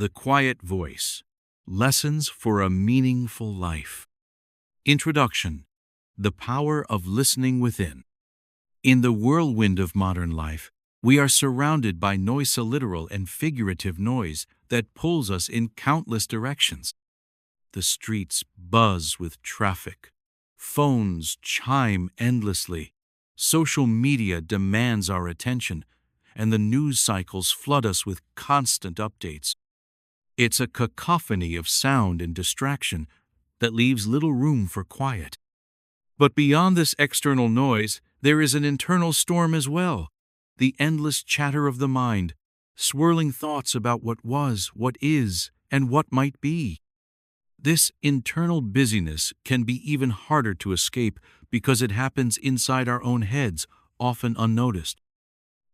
The Quiet Voice: Lessons for a Meaningful Life. Introduction: The Power of Listening Within. In the whirlwind of modern life, we are surrounded by noise, literal and figurative noise that pulls us in countless directions. The streets buzz with traffic. Phones chime endlessly. Social media demands our attention, and the news cycles flood us with constant updates. It's a cacophony of sound and distraction that leaves little room for quiet. But beyond this external noise, there is an internal storm as well. The endless chatter of the mind, swirling thoughts about what was, what is, and what might be. This internal busyness can be even harder to escape because it happens inside our own heads, often unnoticed.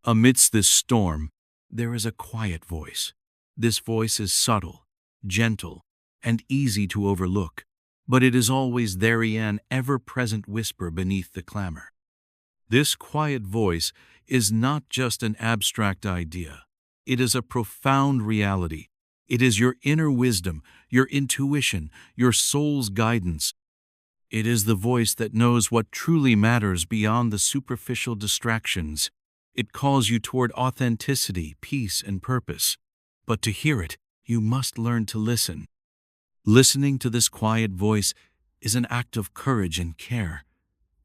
Amidst this storm, there is a quiet voice. This voice is subtle, gentle, and easy to overlook, but it is always there, an ever-present whisper beneath the clamor. This quiet voice is not just an abstract idea. It is a profound reality. It is your inner wisdom, your intuition, your soul's guidance. It is the voice that knows what truly matters beyond the superficial distractions. It calls you toward authenticity, peace, and purpose. But to hear it, you must learn to listen. Listening to this quiet voice is an act of courage and care.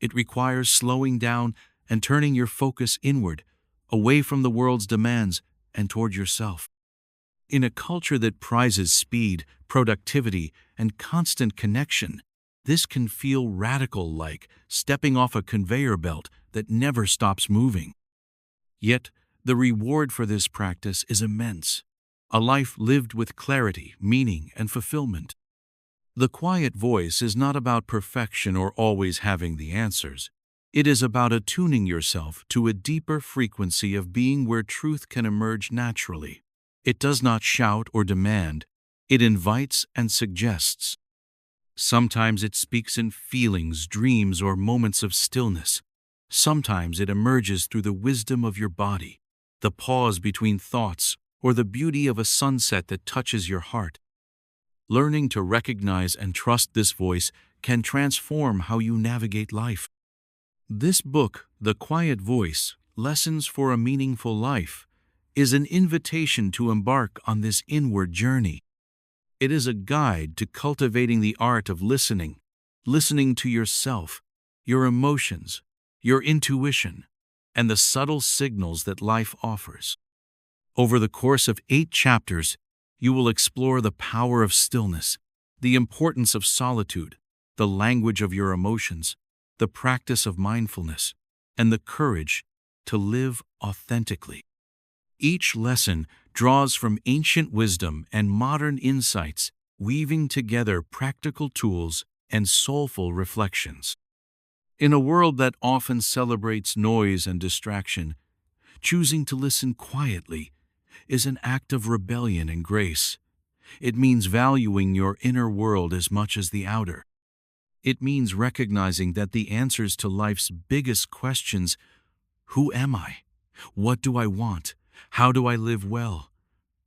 It requires slowing down and turning your focus inward, away from the world's demands and toward yourself. In a culture that prizes speed, productivity, and constant connection, this can feel radical, like stepping off a conveyor belt that never stops moving. Yet, the reward for this practice is immense. A life lived with clarity, meaning, and fulfillment. The quiet voice is not about perfection or always having the answers. It is about attuning yourself to a deeper frequency of being where truth can emerge naturally. It does not shout or demand. It invites and suggests. Sometimes it speaks in feelings, dreams, or moments of stillness. Sometimes it emerges through the wisdom of your body, the pause between thoughts, or the beauty of a sunset that touches your heart. Learning to recognize and trust this voice can transform how you navigate life. This book, The Quiet Voice: Lessons for a Meaningful Life, is an invitation to embark on this inward journey. It is a guide to cultivating the art of listening to yourself, your emotions, your intuition, and the subtle signals that life offers. Over the course of 8 chapters, you will explore the power of stillness, the importance of solitude, the language of your emotions, the practice of mindfulness, and the courage to live authentically. Each lesson draws from ancient wisdom and modern insights, weaving together practical tools and soulful reflections. In a world that often celebrates noise and distraction, choosing to listen quietly is an act of rebellion and grace. It means valuing your inner world as much as the outer. It means recognizing that the answers to life's biggest questions, who am I? What do I want? How do I live well?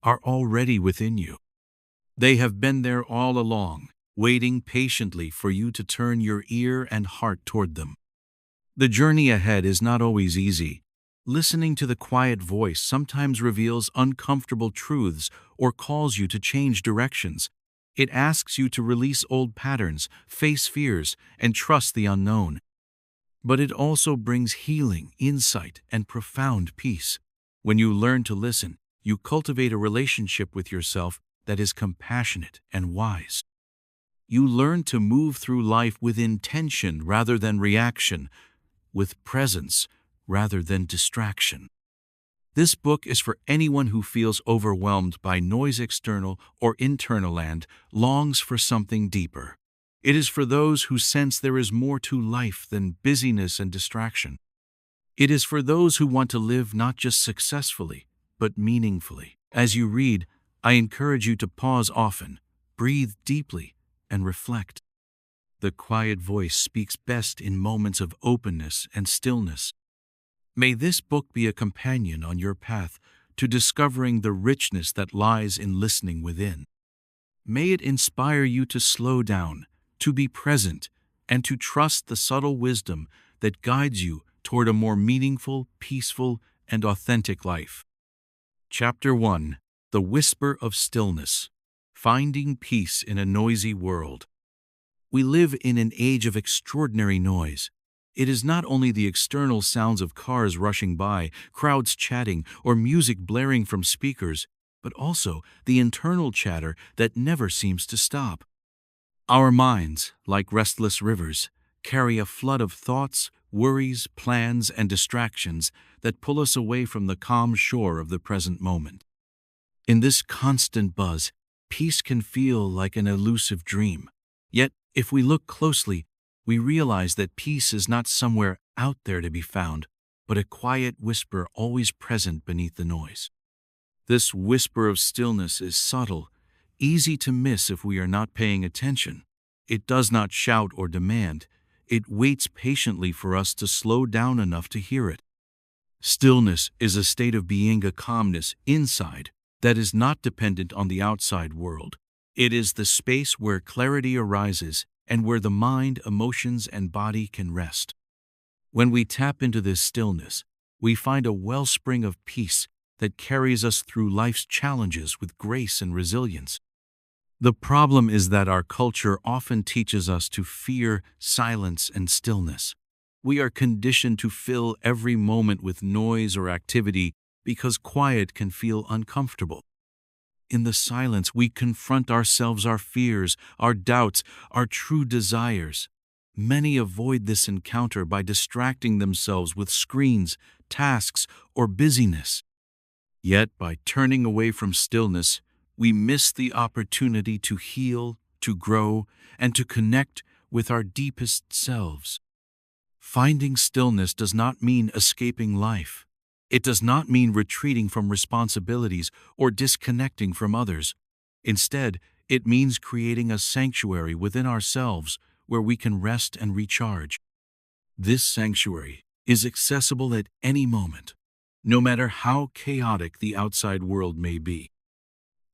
Are already within you. They have been there all along, waiting patiently for you to turn your ear and heart toward them. The journey ahead is not always easy. Listening to the quiet voice sometimes reveals uncomfortable truths or calls you to change directions. It asks you to release old patterns, face fears, and trust the unknown. But it also brings healing, insight, and profound peace. When you learn to listen, you cultivate a relationship with yourself that is compassionate and wise. You learn to move through life with intention rather than reaction, with presence rather than distraction. This book is for anyone who feels overwhelmed by noise, external or internal, and longs for something deeper. It is for those who sense there is more to life than busyness and distraction. It is for those who want to live not just successfully, but meaningfully. As you read, I encourage you to pause often, breathe deeply, and reflect. The quiet voice speaks best in moments of openness and stillness. May this book be a companion on your path to discovering the richness that lies in listening within. May it inspire you to slow down, to be present, and to trust the subtle wisdom that guides you toward a more meaningful, peaceful, and authentic life. Chapter 1: The Whisper of Stillness. Finding Peace in a Noisy World. We live in an age of extraordinary noise. It is not only the external sounds of cars rushing by, crowds chatting, or music blaring from speakers, but also the internal chatter that never seems to stop. Our minds, like restless rivers, carry a flood of thoughts, worries, plans, and distractions that pull us away from the calm shore of the present moment. In this constant buzz, peace can feel like an elusive dream. Yet, if we look closely, we realize that peace is not somewhere out there to be found, but a quiet whisper always present beneath the noise. This whisper of stillness is subtle, easy to miss if we are not paying attention. It does not shout or demand. It waits patiently for us to slow down enough to hear it. Stillness is a state of being, a calmness inside that is not dependent on the outside world. It is the space where clarity arises and where the mind, emotions, and body can rest. When we tap into this stillness, we find a wellspring of peace that carries us through life's challenges with grace and resilience. The problem is that our culture often teaches us to fear silence and stillness. We are conditioned to fill every moment with noise or activity because quiet can feel uncomfortable. In the silence, we confront ourselves, our fears, our doubts, our true desires. Many avoid this encounter by distracting themselves with screens, tasks, or busyness. Yet, by turning away from stillness, we miss the opportunity to heal, to grow, and to connect with our deepest selves. Finding stillness does not mean escaping life. It does not mean retreating from responsibilities or disconnecting from others. Instead, it means creating a sanctuary within ourselves where we can rest and recharge. This sanctuary is accessible at any moment, no matter how chaotic the outside world may be.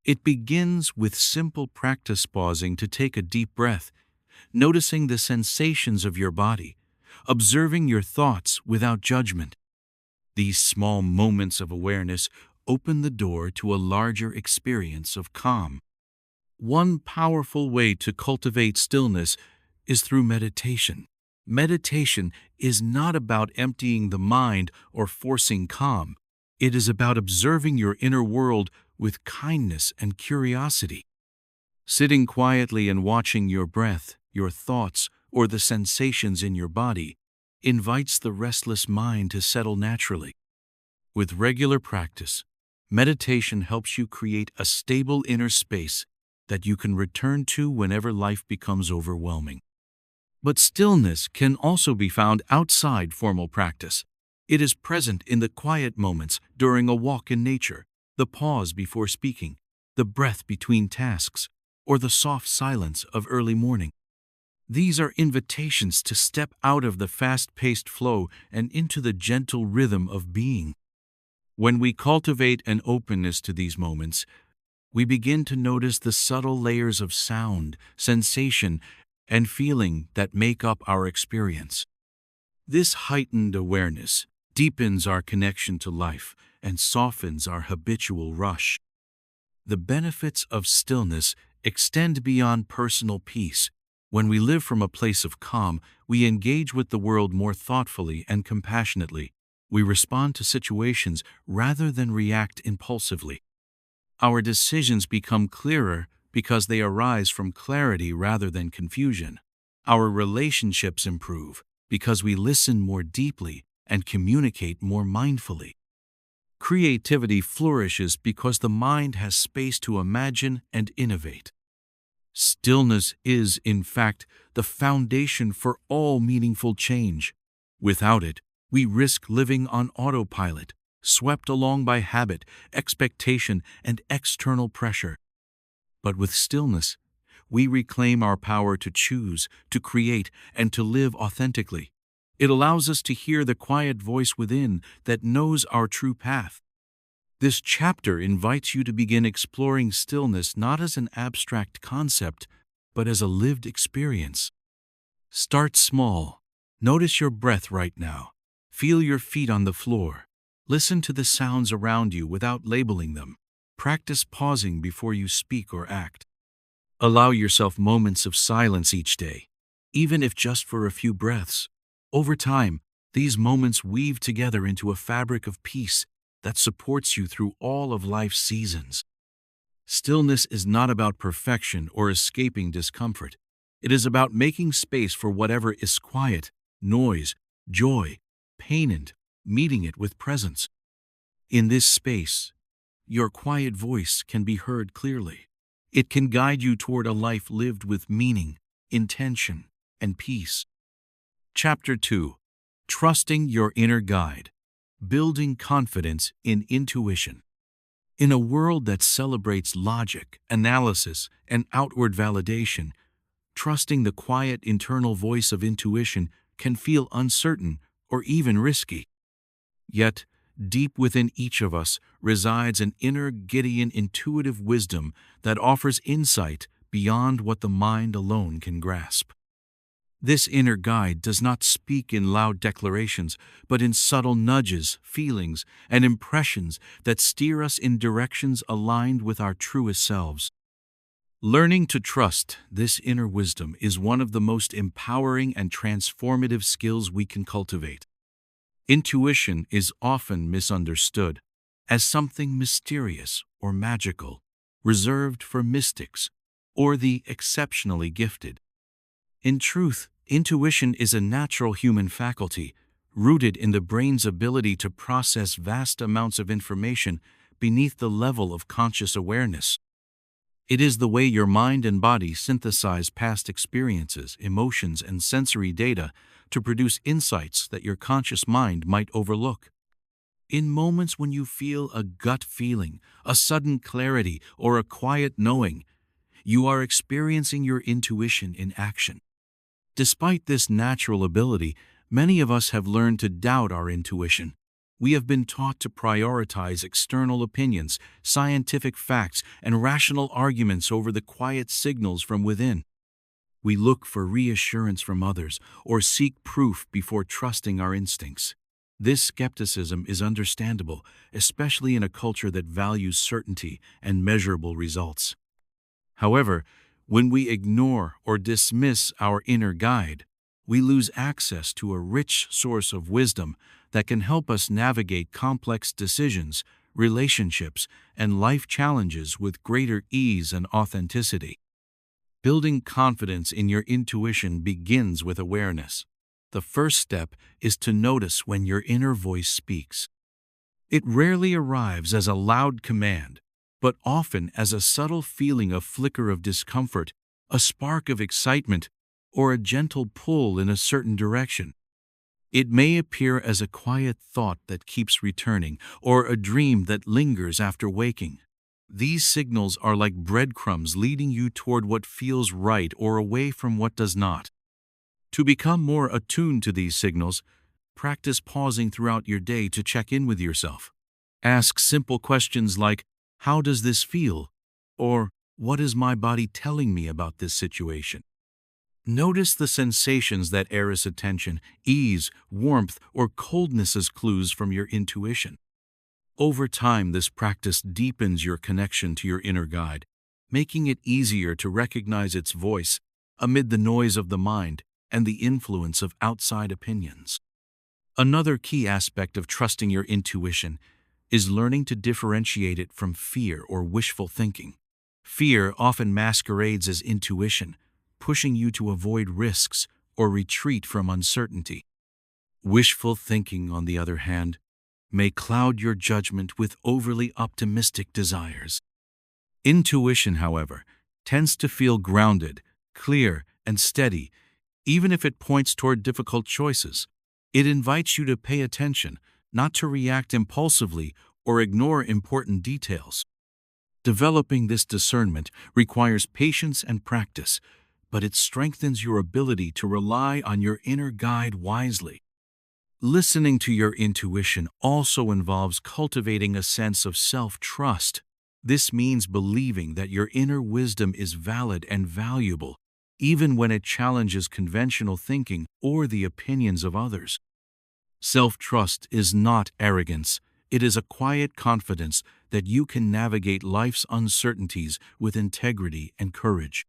It begins with simple practice, pausing to take a deep breath, noticing the sensations of your body, observing your thoughts without judgment. These small moments of awareness open the door to a larger experience of calm. One powerful way to cultivate stillness is through meditation. Meditation is not about emptying the mind or forcing calm. It is about observing your inner world with kindness and curiosity. Sitting quietly and watching your breath, your thoughts, or the sensations in your body invites the restless mind to settle naturally. With regular practice, meditation helps you create a stable inner space that you can return to whenever life becomes overwhelming. But stillness can also be found outside formal practice. It is present in the quiet moments during a walk in nature, the pause before speaking, the breath between tasks, or the soft silence of early morning. These are invitations to step out of the fast-paced flow and into the gentle rhythm of being. When we cultivate an openness to these moments, we begin to notice the subtle layers of sound, sensation, and feeling that make up our experience. This heightened awareness deepens our connection to life and softens our habitual rush. The benefits of stillness extend beyond personal peace. When we live from a place of calm, we engage with the world more thoughtfully and compassionately. We respond to situations rather than react impulsively. Our decisions become clearer because they arise from clarity rather than confusion. Our relationships improve because we listen more deeply and communicate more mindfully. Creativity flourishes because the mind has space to imagine and innovate. Stillness is, in fact, the foundation for all meaningful change. Without it, we risk living on autopilot, swept along by habit, expectation, and external pressure. But with stillness, we reclaim our power to choose, to create, and to live authentically. It allows us to hear the quiet voice within that knows our true path. This chapter invites you to begin exploring stillness not as an abstract concept, but as a lived experience. Start small. Notice your breath right now. Feel your feet on the floor. Listen to the sounds around you without labeling them. Practice pausing before you speak or act. Allow yourself moments of silence each day, even if just for a few breaths. Over time, these moments weave together into a fabric of peace that supports you through all of life's seasons. Stillness is not about perfection or escaping discomfort. It is about making space for whatever is quiet, noise, joy, pain, and meeting it with presence. In this space, your quiet voice can be heard clearly. It can guide you toward a life lived with meaning, intention, and peace. Chapter 2. Trusting your inner guide. Building confidence in intuition. In a world that celebrates logic, analysis, and outward validation, trusting the quiet internal voice of intuition can feel uncertain or even risky. Yet, deep within each of us resides an inner Gideon intuitive wisdom that offers insight beyond what the mind alone can grasp. This inner guide does not speak in loud declarations, but in subtle nudges, feelings, and impressions that steer us in directions aligned with our truest selves. Learning to trust this inner wisdom is one of the most empowering and transformative skills we can cultivate. Intuition is often misunderstood as something mysterious or magical, reserved for mystics or the exceptionally gifted. In truth, intuition is a natural human faculty, rooted in the brain's ability to process vast amounts of information beneath the level of conscious awareness. It is the way your mind and body synthesize past experiences, emotions, and sensory data to produce insights that your conscious mind might overlook. In moments when you feel a gut feeling, a sudden clarity, or a quiet knowing, you are experiencing your intuition in action. Despite this natural ability, many of us have learned to doubt our intuition. We have been taught to prioritize external opinions, scientific facts, and rational arguments over the quiet signals from within. We look for reassurance from others or seek proof before trusting our instincts. This skepticism is understandable, especially in a culture that values certainty and measurable results. However, when we ignore or dismiss our inner guide, we lose access to a rich source of wisdom that can help us navigate complex decisions, relationships, and life challenges with greater ease and authenticity. Building confidence in your intuition begins with awareness. The first step is to notice when your inner voice speaks. It rarely arrives as a loud command, but often as a subtle feeling of flicker of discomfort, a spark of excitement, or a gentle pull in a certain direction. It may appear as a quiet thought that keeps returning, or a dream that lingers after waking. These signals are like breadcrumbs leading you toward what feels right or away from what does not. To become more attuned to these signals, practice pausing throughout your day to check in with yourself. Ask simple questions like, "How does this feel?" or "What is my body telling me about this situation?" Notice the sensations that elicit attention, ease, warmth, or coldness as clues from your intuition. Over time, this practice deepens your connection to your inner guide, making it easier to recognize its voice amid the noise of the mind and the influence of outside opinions. Another key aspect of trusting your intuition is learning to differentiate it from fear or wishful thinking. Fear often masquerades as intuition, pushing you to avoid risks or retreat from uncertainty. Wishful thinking, on the other hand, may cloud your judgment with overly optimistic desires. Intuition, however, tends to feel grounded, clear, and steady, even if it points toward difficult choices. It invites you to pay attention, not to react impulsively or ignore important details. Developing this discernment requires patience and practice, but it strengthens your ability to rely on your inner guide wisely. Listening to your intuition also involves cultivating a sense of self-trust. This means believing that your inner wisdom is valid and valuable, even when it challenges conventional thinking or the opinions of others. Self-trust is not arrogance. It is a quiet confidence that you can navigate life's uncertainties with integrity and courage.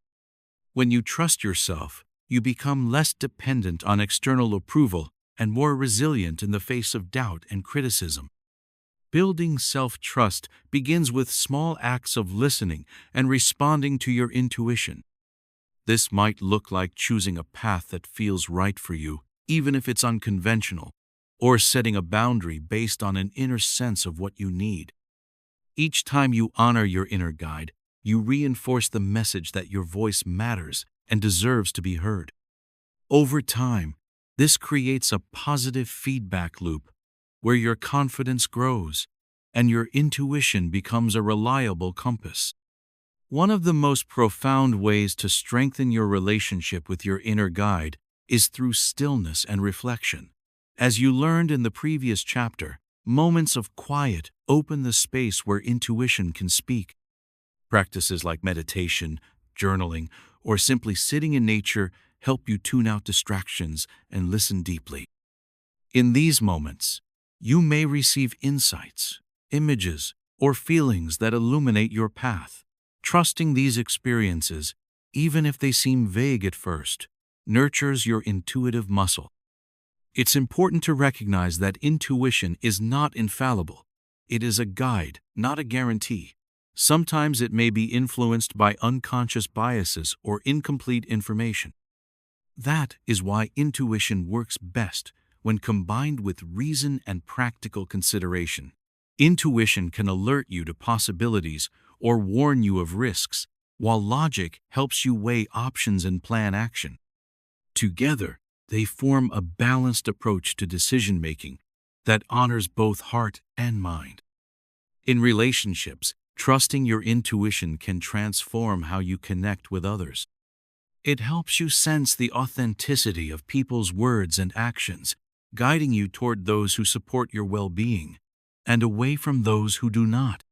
When you trust yourself, you become less dependent on external approval and more resilient in the face of doubt and criticism. Building self-trust begins with small acts of listening and responding to your intuition. This might look like choosing a path that feels right for you, even if it's unconventional, or setting a boundary based on an inner sense of what you need. Each time you honor your inner guide, you reinforce the message that your voice matters and deserves to be heard. Over time, this creates a positive feedback loop where your confidence grows and your intuition becomes a reliable compass. One of the most profound ways to strengthen your relationship with your inner guide is through stillness and reflection. As you learned in the previous chapter, moments of quiet open the space where intuition can speak. Practices like meditation, journaling, or simply sitting in nature help you tune out distractions and listen deeply. In these moments, you may receive insights, images, or feelings that illuminate your path. Trusting these experiences, even if they seem vague at first, nurtures your intuitive muscle. It's important to recognize that intuition is not infallible. It is a guide, not a guarantee. Sometimes it may be influenced by unconscious biases or incomplete information. That is why intuition works best when combined with reason and practical consideration. Intuition can alert you to possibilities or warn you of risks, while logic helps you weigh options and plan action. Together, they form a balanced approach to decision-making that honors both heart and mind. In relationships, trusting your intuition can transform how you connect with others. It helps you sense the authenticity of people's words and actions, guiding you toward those who support your well-being and away from those who do not.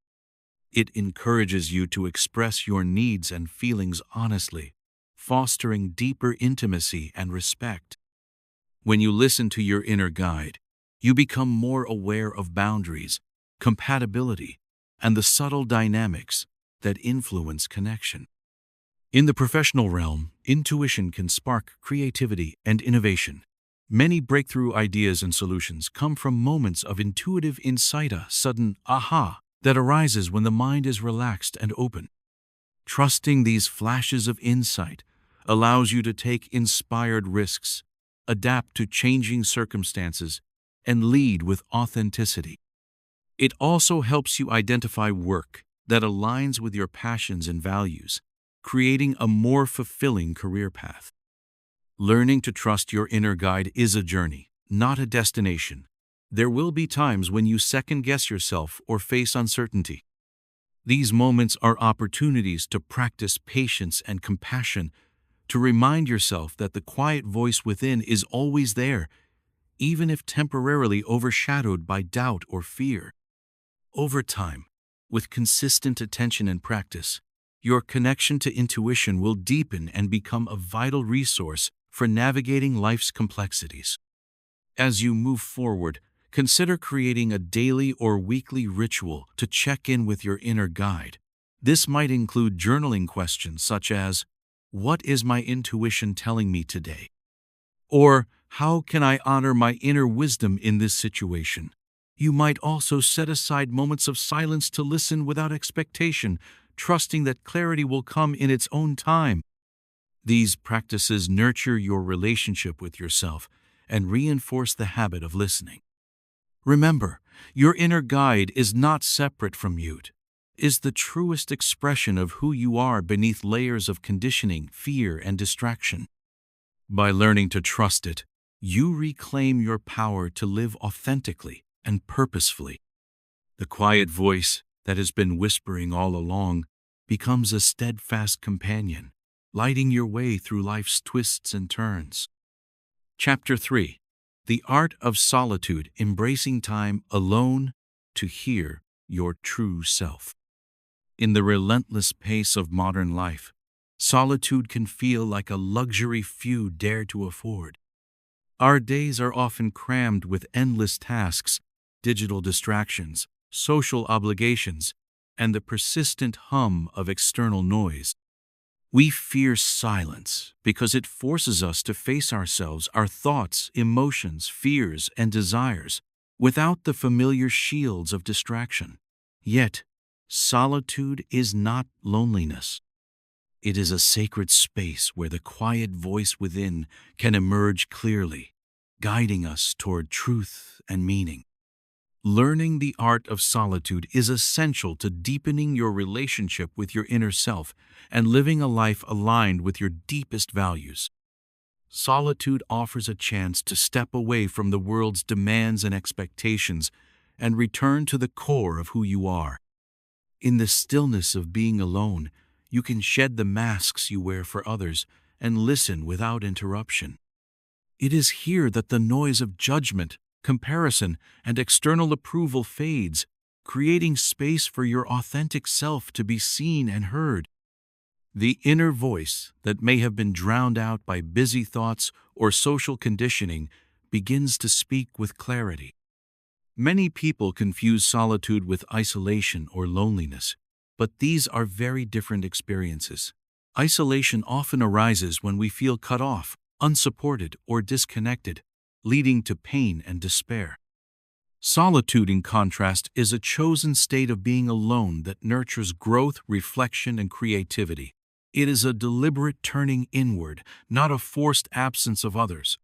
It encourages you to express your needs and feelings honestly, fostering deeper intimacy and respect. When you listen to your inner guide, you become more aware of boundaries, compatibility, and the subtle dynamics that influence connection. In the professional realm, intuition can spark creativity and innovation. Many breakthrough ideas and solutions come from moments of intuitive insight, a sudden aha that arises when the mind is relaxed and open. Trusting these flashes of insight allows you to take inspired risks, adapt to changing circumstances, and lead with authenticity. It also helps you identify work that aligns with your passions and values, creating a more fulfilling career path. Learning to trust your inner guide is a journey, not a destination. There will be times when you second-guess yourself or face uncertainty. These moments are opportunities to practice patience and compassion, to remind yourself that the quiet voice within is always there, even if temporarily overshadowed by doubt or fear. Over time, with consistent attention and practice, your connection to intuition will deepen and become a vital resource for navigating life's complexities. As you move forward, consider creating a daily or weekly ritual to check in with your inner guide. This might include journaling questions such as, "What is my intuition telling me today?" Or, "How can I honor my inner wisdom in this situation?" You might also set aside moments of silence to listen without expectation, trusting that clarity will come in its own time. These practices nurture your relationship with yourself and reinforce the habit of listening. Remember, your inner guide is not separate from you. It is the truest expression of who you are beneath layers of conditioning, fear, and distraction. By learning to trust it, you reclaim your power to live authentically and purposefully. The quiet voice that has been whispering all along becomes a steadfast companion, lighting your way through life's twists and turns. Chapter 3. The art of solitude, embracing time alone to hear your true self. In the relentless pace of modern life, solitude can feel like a luxury few dare to afford. Our days are often crammed with endless tasks, digital distractions, social obligations, and the persistent hum of external noise. We fear silence because it forces us to face ourselves, our thoughts, emotions, fears, and desires, without the familiar shields of distraction. Yet, solitude is not loneliness. It is a sacred space where the quiet voice within can emerge clearly, guiding us toward truth and meaning. Learning the art of solitude is essential to deepening your relationship with your inner self and living a life aligned with your deepest values. Solitude offers a chance to step away from the world's demands and expectations and return to the core of who you are. In the stillness of being alone, you can shed the masks you wear for others and listen without interruption. It is here that the noise of judgment, comparison, and external approval fades, creating space for your authentic self to be seen and heard. The inner voice that may have been drowned out by busy thoughts or social conditioning begins to speak with clarity. Many people confuse solitude with isolation or loneliness, but these are very different experiences. Isolation often arises when we feel cut off, unsupported, or disconnected, leading to pain and despair. Solitude, in contrast, is a chosen state of being alone that nurtures growth, reflection, and creativity. It is a deliberate turning inward, not a forced absence of others.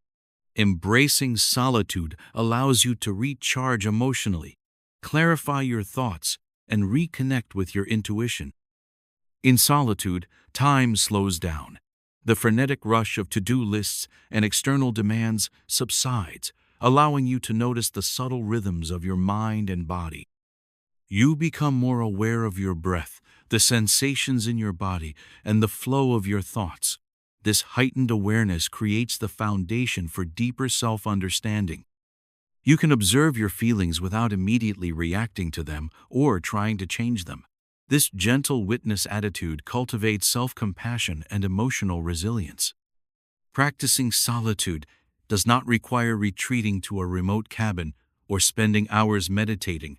Embracing solitude allows you to recharge emotionally, clarify your thoughts, and reconnect with your intuition. In solitude, time slows down. The frenetic rush of to-do lists and external demands subsides, allowing you to notice the subtle rhythms of your mind and body. You become more aware of your breath, the sensations in your body, and the flow of your thoughts. This heightened awareness creates the foundation for deeper self-understanding. You can observe your feelings without immediately reacting to them or trying to change them. This gentle witness attitude cultivates self-compassion and emotional resilience. Practicing solitude does not require retreating to a remote cabin or spending hours meditating,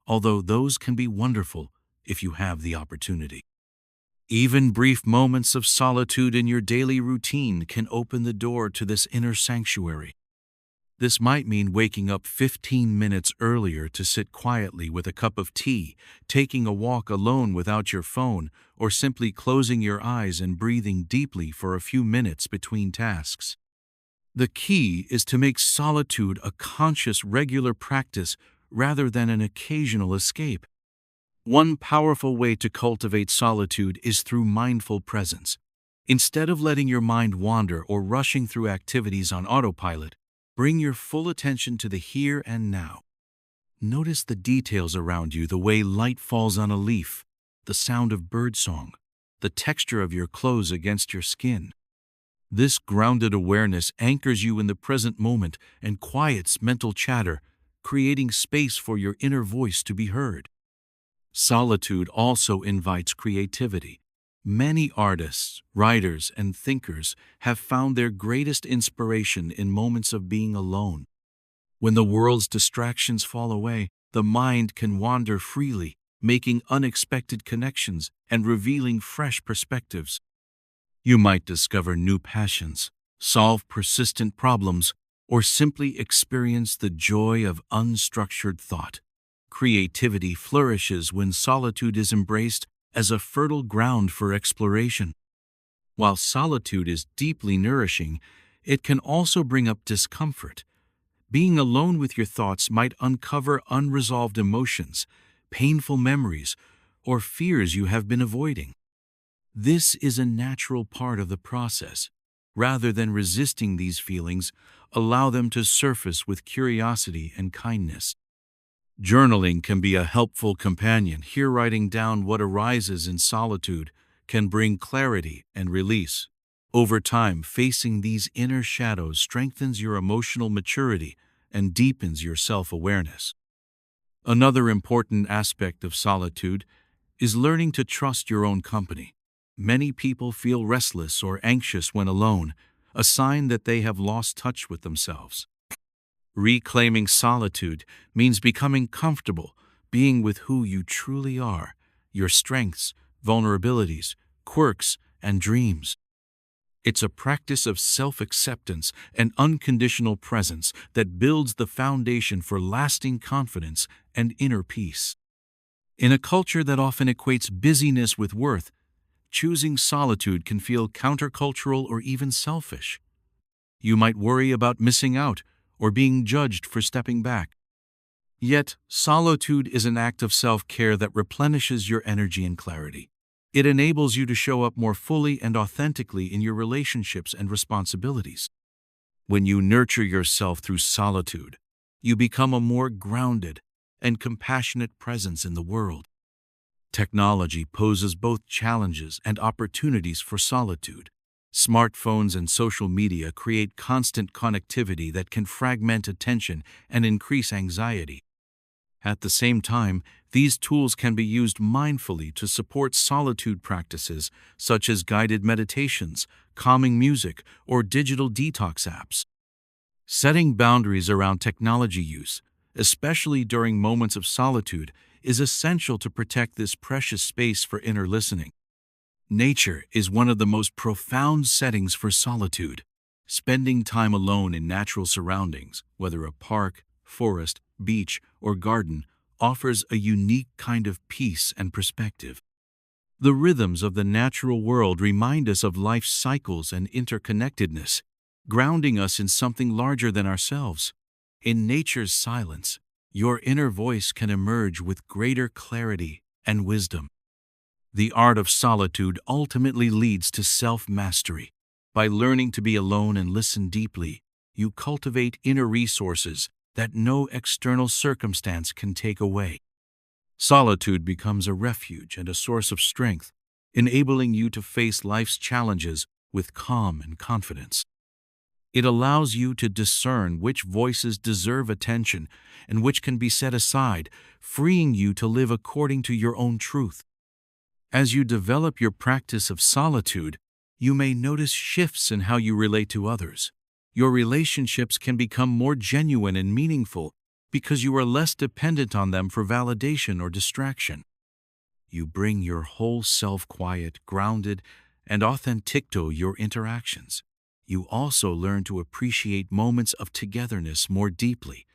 although those can be wonderful if you have the opportunity. Even brief moments of solitude in your daily routine can open the door to this inner sanctuary. This might mean waking up 15 minutes earlier to sit quietly with a cup of tea, taking a walk alone without your phone, or simply closing your eyes and breathing deeply for a few minutes between tasks. The key is to make solitude a conscious, regular practice rather than an occasional escape. One powerful way to cultivate solitude is through mindful presence. Instead of letting your mind wander or rushing through activities on autopilot, bring your full attention to the here and now. Notice the details around you, the way light falls on a leaf, the sound of birdsong, the texture of your clothes against your skin. This grounded awareness anchors you in the present moment and quiets mental chatter, creating space for your inner voice to be heard. Solitude also invites creativity. Many artists, writers, and thinkers have found their greatest inspiration in moments of being alone. When the world's distractions fall away, the mind can wander freely, making unexpected connections and revealing fresh perspectives. You might discover new passions, solve persistent problems, or simply experience the joy of unstructured thought. Creativity flourishes when solitude is embraced as a fertile ground for exploration. While solitude is deeply nourishing, it can also bring up discomfort. Being alone with your thoughts might uncover unresolved emotions, painful memories, or fears you have been avoiding. This is a natural part of the process. Rather than resisting these feelings, allow them to surface with curiosity and kindness. Journaling can be a helpful companion. Here, writing down what arises in solitude can bring clarity and release. Over time, facing these inner shadows strengthens your emotional maturity and deepens your self-awareness. Another important aspect of solitude is learning to trust your own company. Many people feel restless or anxious when alone, a sign that they have lost touch with themselves. Reclaiming solitude means becoming comfortable, being with who you truly are, your strengths, vulnerabilities, quirks, and dreams. It's a practice of self-acceptance and unconditional presence that builds the foundation for lasting confidence and inner peace. In a culture that often equates busyness with worth, choosing solitude can feel countercultural or even selfish. You might worry about missing out or being judged for stepping back. Yet, solitude is an act of self-care that replenishes your energy and clarity. It enables you to show up more fully and authentically in your relationships and responsibilities. When you nurture yourself through solitude, you become a more grounded and compassionate presence in the world. Technology poses both challenges and opportunities for solitude. Smartphones and social media create constant connectivity that can fragment attention and increase anxiety. At the same time, these tools can be used mindfully to support solitude practices such as guided meditations, calming music, or digital detox apps. Setting boundaries around technology use, especially during moments of solitude, is essential to protect this precious space for inner listening. Nature is one of the most profound settings for solitude. Spending time alone in natural surroundings, whether a park, forest, beach, or garden, offers a unique kind of peace and perspective. The rhythms of the natural world remind us of life's cycles and interconnectedness, grounding us in something larger than ourselves. In nature's silence, your inner voice can emerge with greater clarity and wisdom. The art of solitude ultimately leads to self-mastery. By learning to be alone and listen deeply, you cultivate inner resources that no external circumstance can take away. Solitude becomes a refuge and a source of strength, enabling you to face life's challenges with calm and confidence. It allows you to discern which voices deserve attention and which can be set aside, freeing you to live according to your own truth. As you develop your practice of solitude, you may notice shifts in how you relate to others. Your relationships can become more genuine and meaningful because you are less dependent on them for validation or distraction. You bring your whole self quiet, grounded, and authentic to your interactions. You also learn to appreciate moments of togetherness more deeply,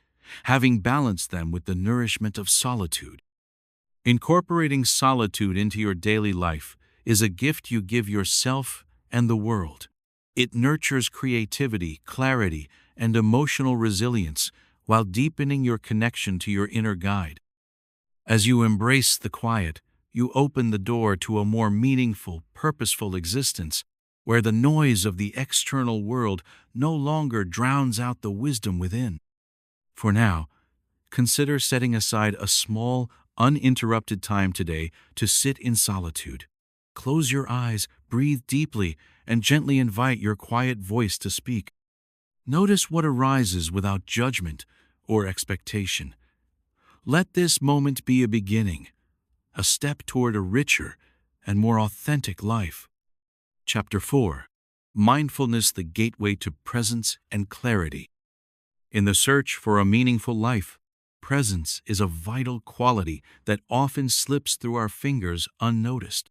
having balanced them with the nourishment of solitude. Incorporating solitude into your daily life is a gift you give yourself and the world. It nurtures creativity, clarity, and emotional resilience while deepening your connection to your inner guide. As you embrace the quiet, you open the door to a more meaningful, purposeful existence where the noise of the external world no longer drowns out the wisdom within. For now, consider setting aside a small, uninterrupted time today to sit in solitude. Close your eyes, breathe deeply, and gently invite your quiet voice to speak. Notice what arises without judgment or expectation. Let this moment be a beginning, a step toward a richer and more authentic life. Chapter 4. Mindfulness, the gateway to presence and clarity. In the search for a meaningful life, presence is a vital quality that often slips through our fingers unnoticed.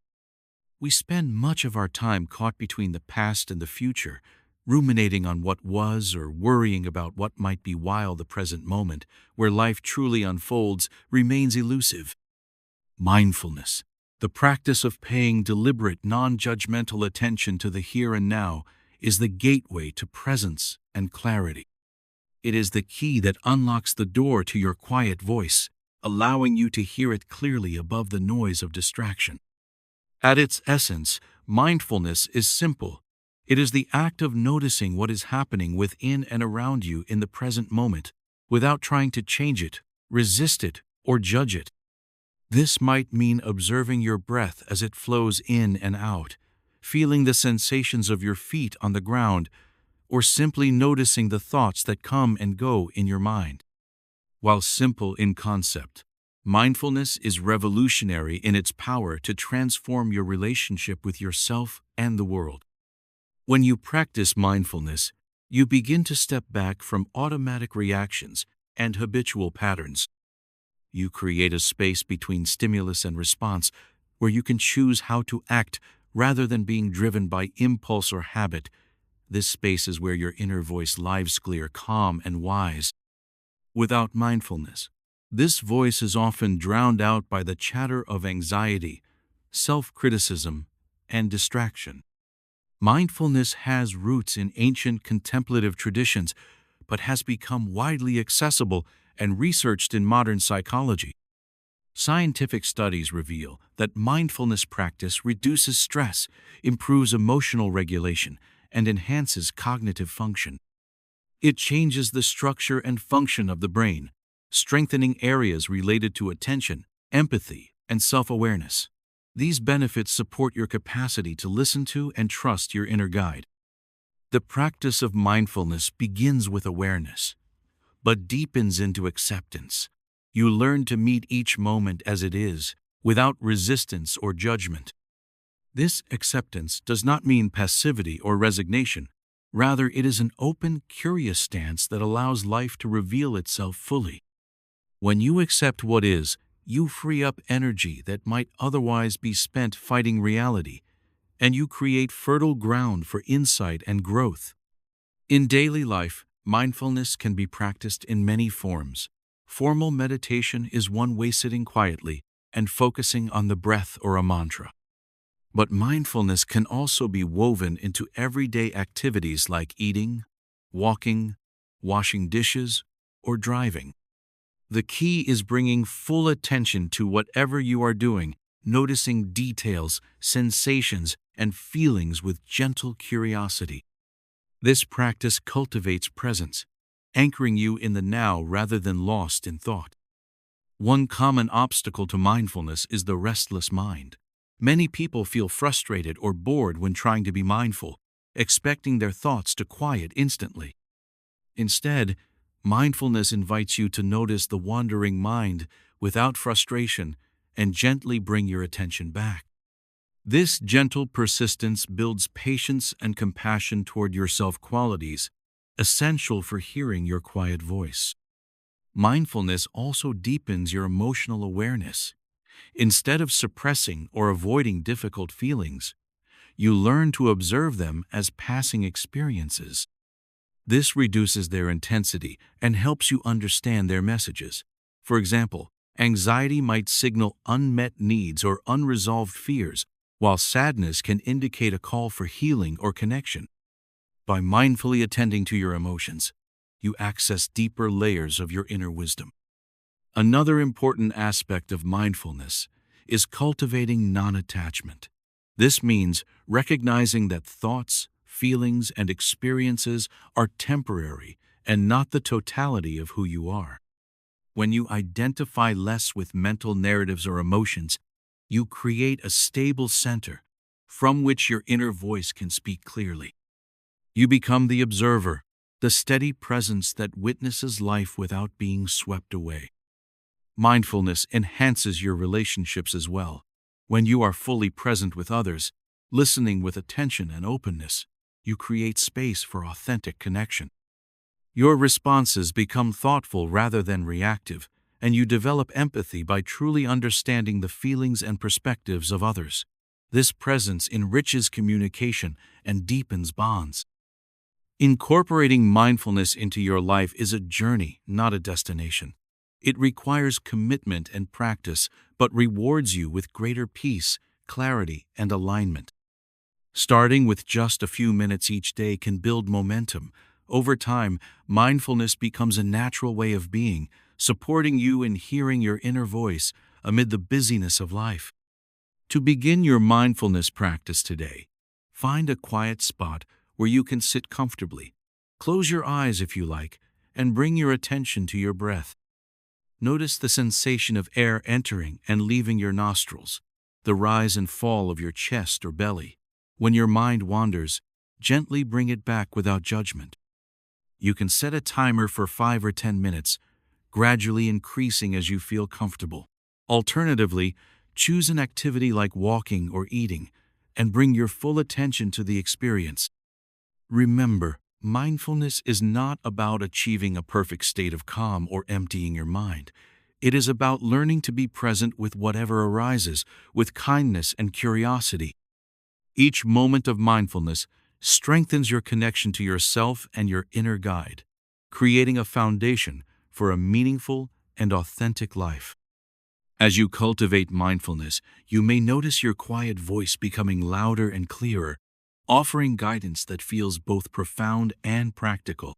We spend much of our time caught between the past and the future, ruminating on what was or worrying about what might be, while the present moment, where life truly unfolds, remains elusive. Mindfulness, the practice of paying deliberate, non-judgmental attention to the here and now, is the gateway to presence and clarity. It is the key that unlocks the door to your quiet voice, allowing you to hear it clearly above the noise of distraction. At its essence, mindfulness is simple. It is the act of noticing what is happening within and around you in the present moment, without trying to change it, resist it, or judge it. This might mean observing your breath as it flows in and out, feeling the sensations of your feet on the ground, or simply noticing the thoughts that come and go in your mind. While simple in concept, mindfulness is revolutionary in its power to transform your relationship with yourself and the world. When you practice mindfulness, you begin to step back from automatic reactions and habitual patterns. You create a space between stimulus and response where you can choose how to act rather than being driven by impulse or habit. This space is where your inner voice lives clear, calm, and wise. Without mindfulness, this voice is often drowned out by the chatter of anxiety, self-criticism, and distraction. Mindfulness has roots in ancient contemplative traditions, but has become widely accessible and researched in modern psychology. Scientific studies reveal that mindfulness practice reduces stress, improves emotional regulation, and enhances cognitive function. It changes the structure and function of the brain, strengthening areas related to attention, empathy, and self-awareness. These benefits support your capacity to listen to and trust your inner guide. The practice of mindfulness begins with awareness, but deepens into acceptance. You learn to meet each moment as it is, without resistance or judgment. This acceptance does not mean passivity or resignation. Rather, it is an open, curious stance that allows life to reveal itself fully. When you accept what is, you free up energy that might otherwise be spent fighting reality, and you create fertile ground for insight and growth. In daily life, mindfulness can be practiced in many forms. Formal meditation is one way, sitting quietly and focusing on the breath or a mantra. But mindfulness can also be woven into everyday activities like eating, walking, washing dishes, or driving. The key is bringing full attention to whatever you are doing, noticing details, sensations, and feelings with gentle curiosity. This practice cultivates presence, anchoring you in the now rather than lost in thought. One common obstacle to mindfulness is the restless mind. Many people feel frustrated or bored when trying to be mindful, expecting their thoughts to quiet instantly. Instead, mindfulness invites you to notice the wandering mind without frustration and gently bring your attention back. This gentle persistence builds patience and compassion toward yourself, qualities essential for hearing your quiet voice. Mindfulness also deepens your emotional awareness. Instead of suppressing or avoiding difficult feelings, you learn to observe them as passing experiences. This reduces their intensity and helps you understand their messages. For example, anxiety might signal unmet needs or unresolved fears, while sadness can indicate a call for healing or connection. By mindfully attending to your emotions, you access deeper layers of your inner wisdom. Another important aspect of mindfulness is cultivating non-attachment. This means recognizing that thoughts, feelings, and experiences are temporary and not the totality of who you are. When you identify less with mental narratives or emotions, you create a stable center from which your inner voice can speak clearly. You become the observer, the steady presence that witnesses life without being swept away. Mindfulness enhances your relationships as well. When you are fully present with others, listening with attention and openness, you create space for authentic connection. Your responses become thoughtful rather than reactive, and you develop empathy by truly understanding the feelings and perspectives of others. This presence enriches communication and deepens bonds. Incorporating mindfulness into your life is a journey, not a destination. It requires commitment and practice, but rewards you with greater peace, clarity, and alignment. Starting with just a few minutes each day can build momentum. Over time, mindfulness becomes a natural way of being, supporting you in hearing your inner voice amid the busyness of life. To begin your mindfulness practice today, find a quiet spot where you can sit comfortably. Close your eyes if you like, and bring your attention to your breath. Notice the sensation of air entering and leaving your nostrils, the rise and fall of your chest or belly. When your mind wanders, gently bring it back without judgment. You can set a timer for 5 or 10 minutes, gradually increasing as you feel comfortable. Alternatively, choose an activity like walking or eating, and bring your full attention to the experience. Remember, mindfulness is not about achieving a perfect state of calm or emptying your mind. It is about learning to be present with whatever arises, with kindness and curiosity. Each moment of mindfulness strengthens your connection to yourself and your inner guide, creating a foundation for a meaningful and authentic life. As you cultivate mindfulness, you may notice your quiet voice becoming louder and clearer, offering guidance that feels both profound and practical.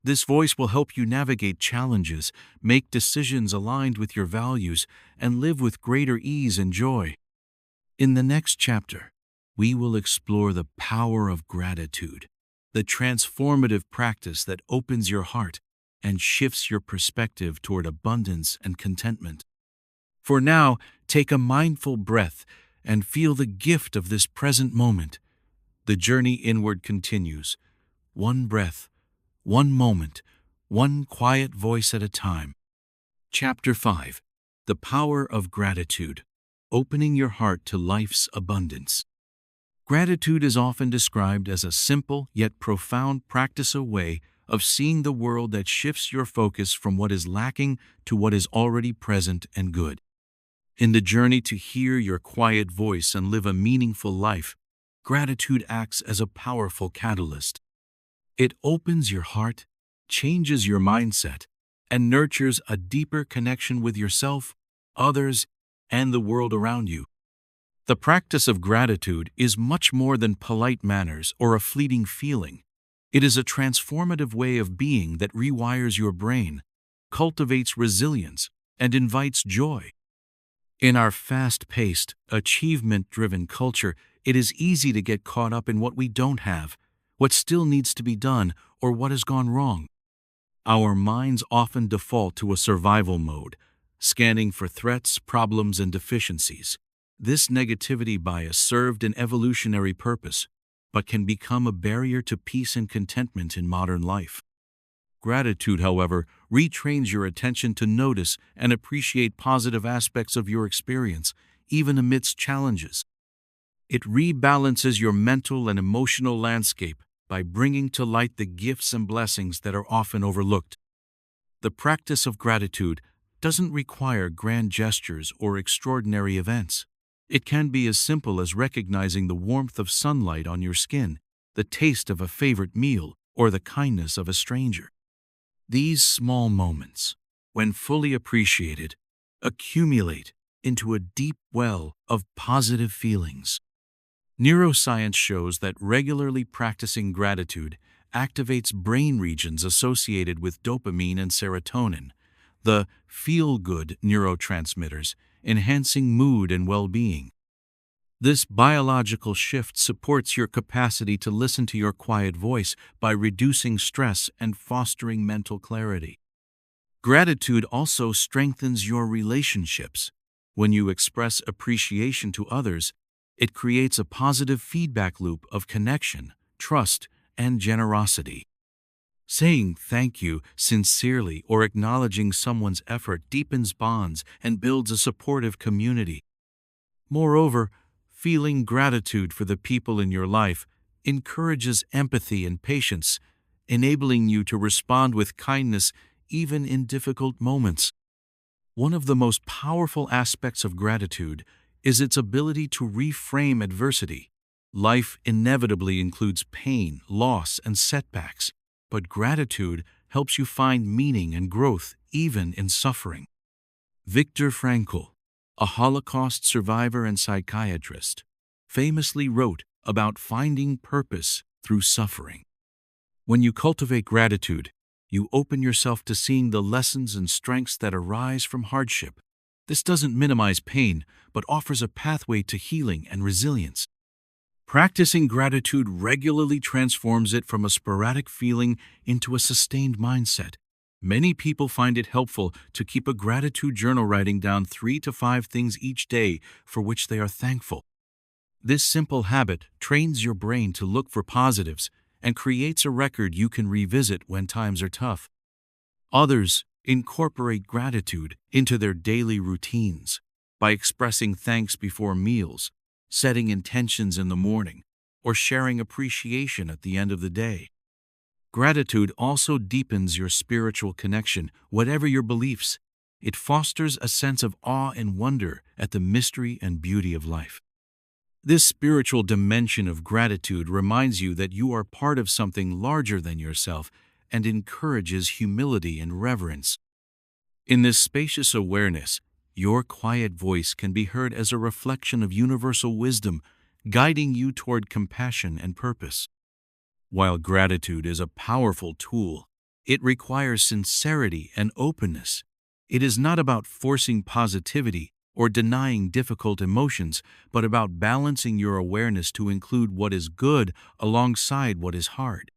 This voice will help you navigate challenges, make decisions aligned with your values, and live with greater ease and joy. In the next chapter, we will explore the power of gratitude, the transformative practice that opens your heart and shifts your perspective toward abundance and contentment. For now, take a mindful breath and feel the gift of this present moment. The journey inward continues, one breath, one moment, one quiet voice at a time. Chapter 5. The Power of Gratitude, Opening Your Heart to Life's Abundance. Gratitude is often described as a simple yet profound practice, a way of seeing the world that shifts your focus from what is lacking to what is already present and good. In the journey to hear your quiet voice and live a meaningful life, gratitude acts as a powerful catalyst. It opens your heart, changes your mindset, and nurtures a deeper connection with yourself, others, and the world around you. The practice of gratitude is much more than polite manners or a fleeting feeling. It is a transformative way of being that rewires your brain, cultivates resilience, and invites joy. In our fast-paced, achievement-driven culture, it is easy to get caught up in what we don't have, what still needs to be done, or what has gone wrong. Our minds often default to a survival mode, scanning for threats, problems, and deficiencies. This negativity bias served an evolutionary purpose, but can become a barrier to peace and contentment in modern life. Gratitude, however, retrains your attention to notice and appreciate positive aspects of your experience, even amidst challenges. It rebalances your mental and emotional landscape by bringing to light the gifts and blessings that are often overlooked. The practice of gratitude doesn't require grand gestures or extraordinary events. It can be as simple as recognizing the warmth of sunlight on your skin, the taste of a favorite meal, or the kindness of a stranger. These small moments, when fully appreciated, accumulate into a deep well of positive feelings. Neuroscience shows that regularly practicing gratitude activates brain regions associated with dopamine and serotonin, the feel-good neurotransmitters, enhancing mood and well-being. This biological shift supports your capacity to listen to your quiet voice by reducing stress and fostering mental clarity. Gratitude also strengthens your relationships. When you express appreciation to others, it creates a positive feedback loop of connection, trust, and generosity. Saying thank you sincerely or acknowledging someone's effort deepens bonds and builds a supportive community. Moreover, feeling gratitude for the people in your life encourages empathy and patience, enabling you to respond with kindness even in difficult moments. One of the most powerful aspects of gratitude is its ability to reframe adversity. Life inevitably includes pain, loss, and setbacks, but gratitude helps you find meaning and growth even in suffering. Viktor Frankl, a Holocaust survivor and psychiatrist, famously wrote about finding purpose through suffering. When you cultivate gratitude, you open yourself to seeing the lessons and strengths that arise from hardship. This doesn't minimize pain, but offers a pathway to healing and resilience. Practicing gratitude regularly transforms it from a sporadic feeling into a sustained mindset. Many people find it helpful to keep a gratitude journal, writing down 3 to 5 things each day for which they are thankful. This simple habit trains your brain to look for positives and creates a record you can revisit when times are tough. Others incorporate gratitude into their daily routines by expressing thanks before meals, setting intentions in the morning, or sharing appreciation at the end of the day. Gratitude also deepens your spiritual connection, whatever your beliefs. It fosters a sense of awe and wonder at the mystery and beauty of life. This spiritual dimension of gratitude reminds you that you are part of something larger than yourself and encourages humility and reverence. In this spacious awareness, your quiet voice can be heard as a reflection of universal wisdom, guiding you toward compassion and purpose. While gratitude is a powerful tool, it requires sincerity and openness. It is not about forcing positivity or denying difficult emotions, but about balancing your awareness to include what is good alongside what is hard.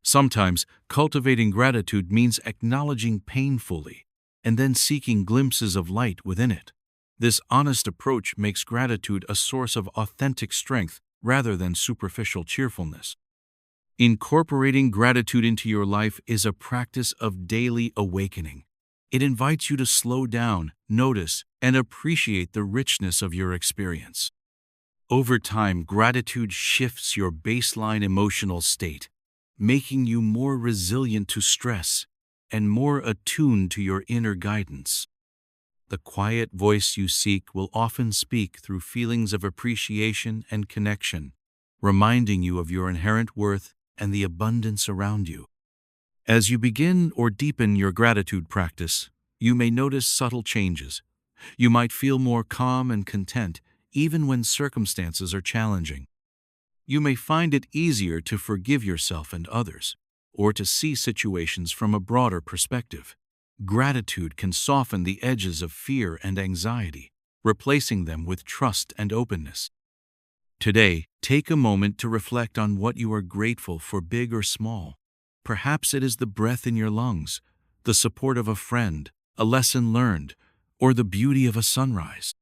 Sometimes, cultivating gratitude means acknowledging pain fully and then seeking glimpses of light within it. This honest approach makes gratitude a source of authentic strength rather than superficial cheerfulness. Incorporating gratitude into your life is a practice of daily awakening. It invites you to slow down, notice, and appreciate the richness of your experience. Over time, gratitude shifts your baseline emotional state, making you more resilient to stress and more attuned to your inner guidance. The quiet voice you seek will often speak through feelings of appreciation and connection, reminding you of your inherent worth and the abundance around you. As you begin or deepen your gratitude practice, you may notice subtle changes. You might feel more calm and content even when circumstances are challenging. You may find it easier to forgive yourself and others, or to see situations from a broader perspective. Gratitude can soften the edges of fear and anxiety, replacing them with trust and openness. Today, take a moment to reflect on what you are grateful for, big or small. Perhaps it is the breath in your lungs, the support of a friend, a lesson learned, or the beauty of a sunrise.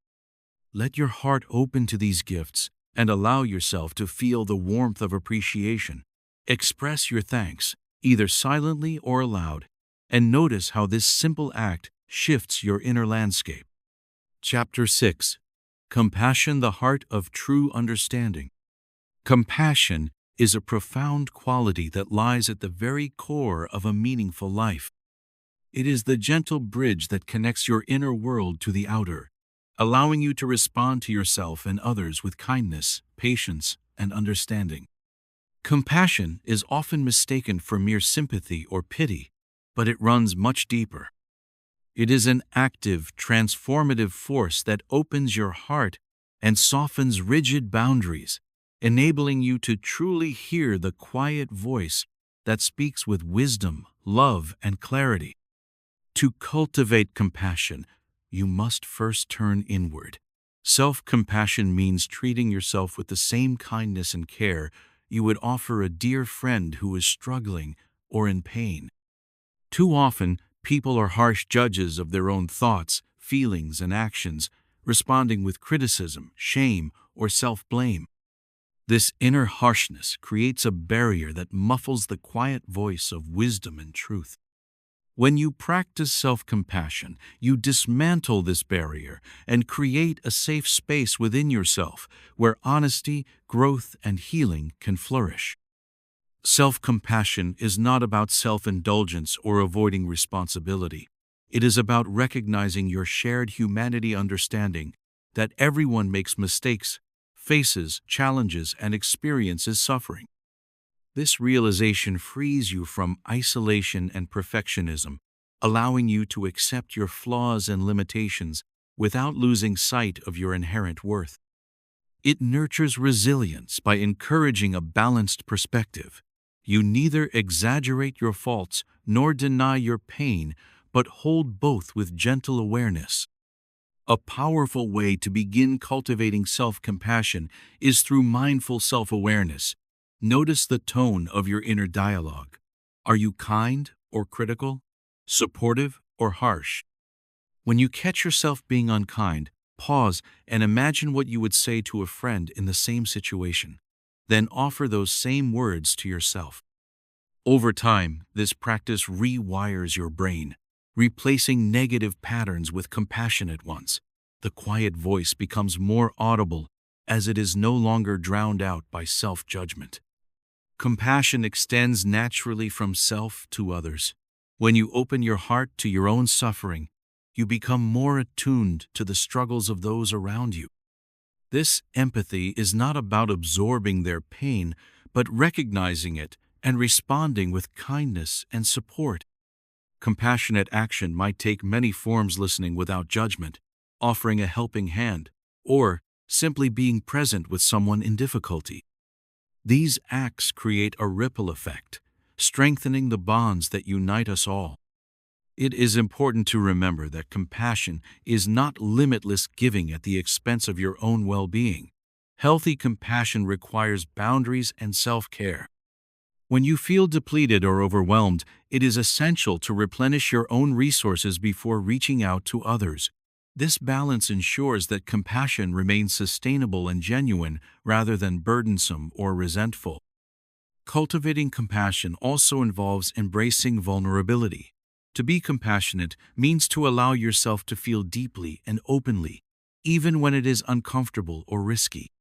Let your heart open to these gifts and allow yourself to feel the warmth of appreciation. Express your thanks, either silently or aloud, and notice how this simple act shifts your inner landscape. Chapter 6. Compassion, the heart of true understanding. Compassion is a profound quality that lies at the very core of a meaningful life. It is the gentle bridge that connects your inner world to the outer, allowing you to respond to yourself and others with kindness, patience, and understanding. Compassion is often mistaken for mere sympathy or pity, but it runs much deeper. It is an active, transformative force that opens your heart and softens rigid boundaries, enabling you to truly hear the quiet voice that speaks with wisdom, love, and clarity. To cultivate compassion, you must first turn inward. Self-compassion means treating yourself with the same kindness and care you would offer a dear friend who is struggling or in pain. Too often, people are harsh judges of their own thoughts, feelings, and actions, responding with criticism, shame, or self-blame. This inner harshness creates a barrier that muffles the quiet voice of wisdom and truth. When you practice self-compassion, you dismantle this barrier and create a safe space within yourself where honesty, growth, and healing can flourish. Self-compassion is not about self-indulgence or avoiding responsibility. It is about recognizing your shared humanity, understanding that everyone makes mistakes, faces challenges, and experiences suffering. This realization frees you from isolation and perfectionism, allowing you to accept your flaws and limitations without losing sight of your inherent worth. It nurtures resilience by encouraging a balanced perspective. You neither exaggerate your faults nor deny your pain, but hold both with gentle awareness. A powerful way to begin cultivating self-compassion is through mindful self-awareness. Notice the tone of your inner dialogue. Are you kind or critical? Supportive or harsh? When you catch yourself being unkind, Pause and imagine what you would say to a friend in the same situation. Then offer those same words to yourself. Over time, this practice rewires your brain, replacing negative patterns with compassionate ones. The quiet voice becomes more audible as it is no longer drowned out by self-judgment. Compassion extends naturally from self to others. When you open your heart to your own suffering, you become more attuned to the struggles of those around you. This empathy is not about absorbing their pain, but recognizing it and responding with kindness and support. Compassionate action might take many forms: listening without judgment, offering a helping hand, or simply being present with someone in difficulty. These acts create a ripple effect, strengthening the bonds that unite us all. It is important to remember that compassion is not limitless giving at the expense of your own well-being. Healthy compassion requires boundaries and self-care. When you feel depleted or overwhelmed, it is essential to replenish your own resources before reaching out to others. This balance ensures that compassion remains sustainable and genuine rather than burdensome or resentful. Cultivating compassion also involves embracing vulnerability. To be compassionate means to allow yourself to feel deeply and openly, even when it is uncomfortable or risky.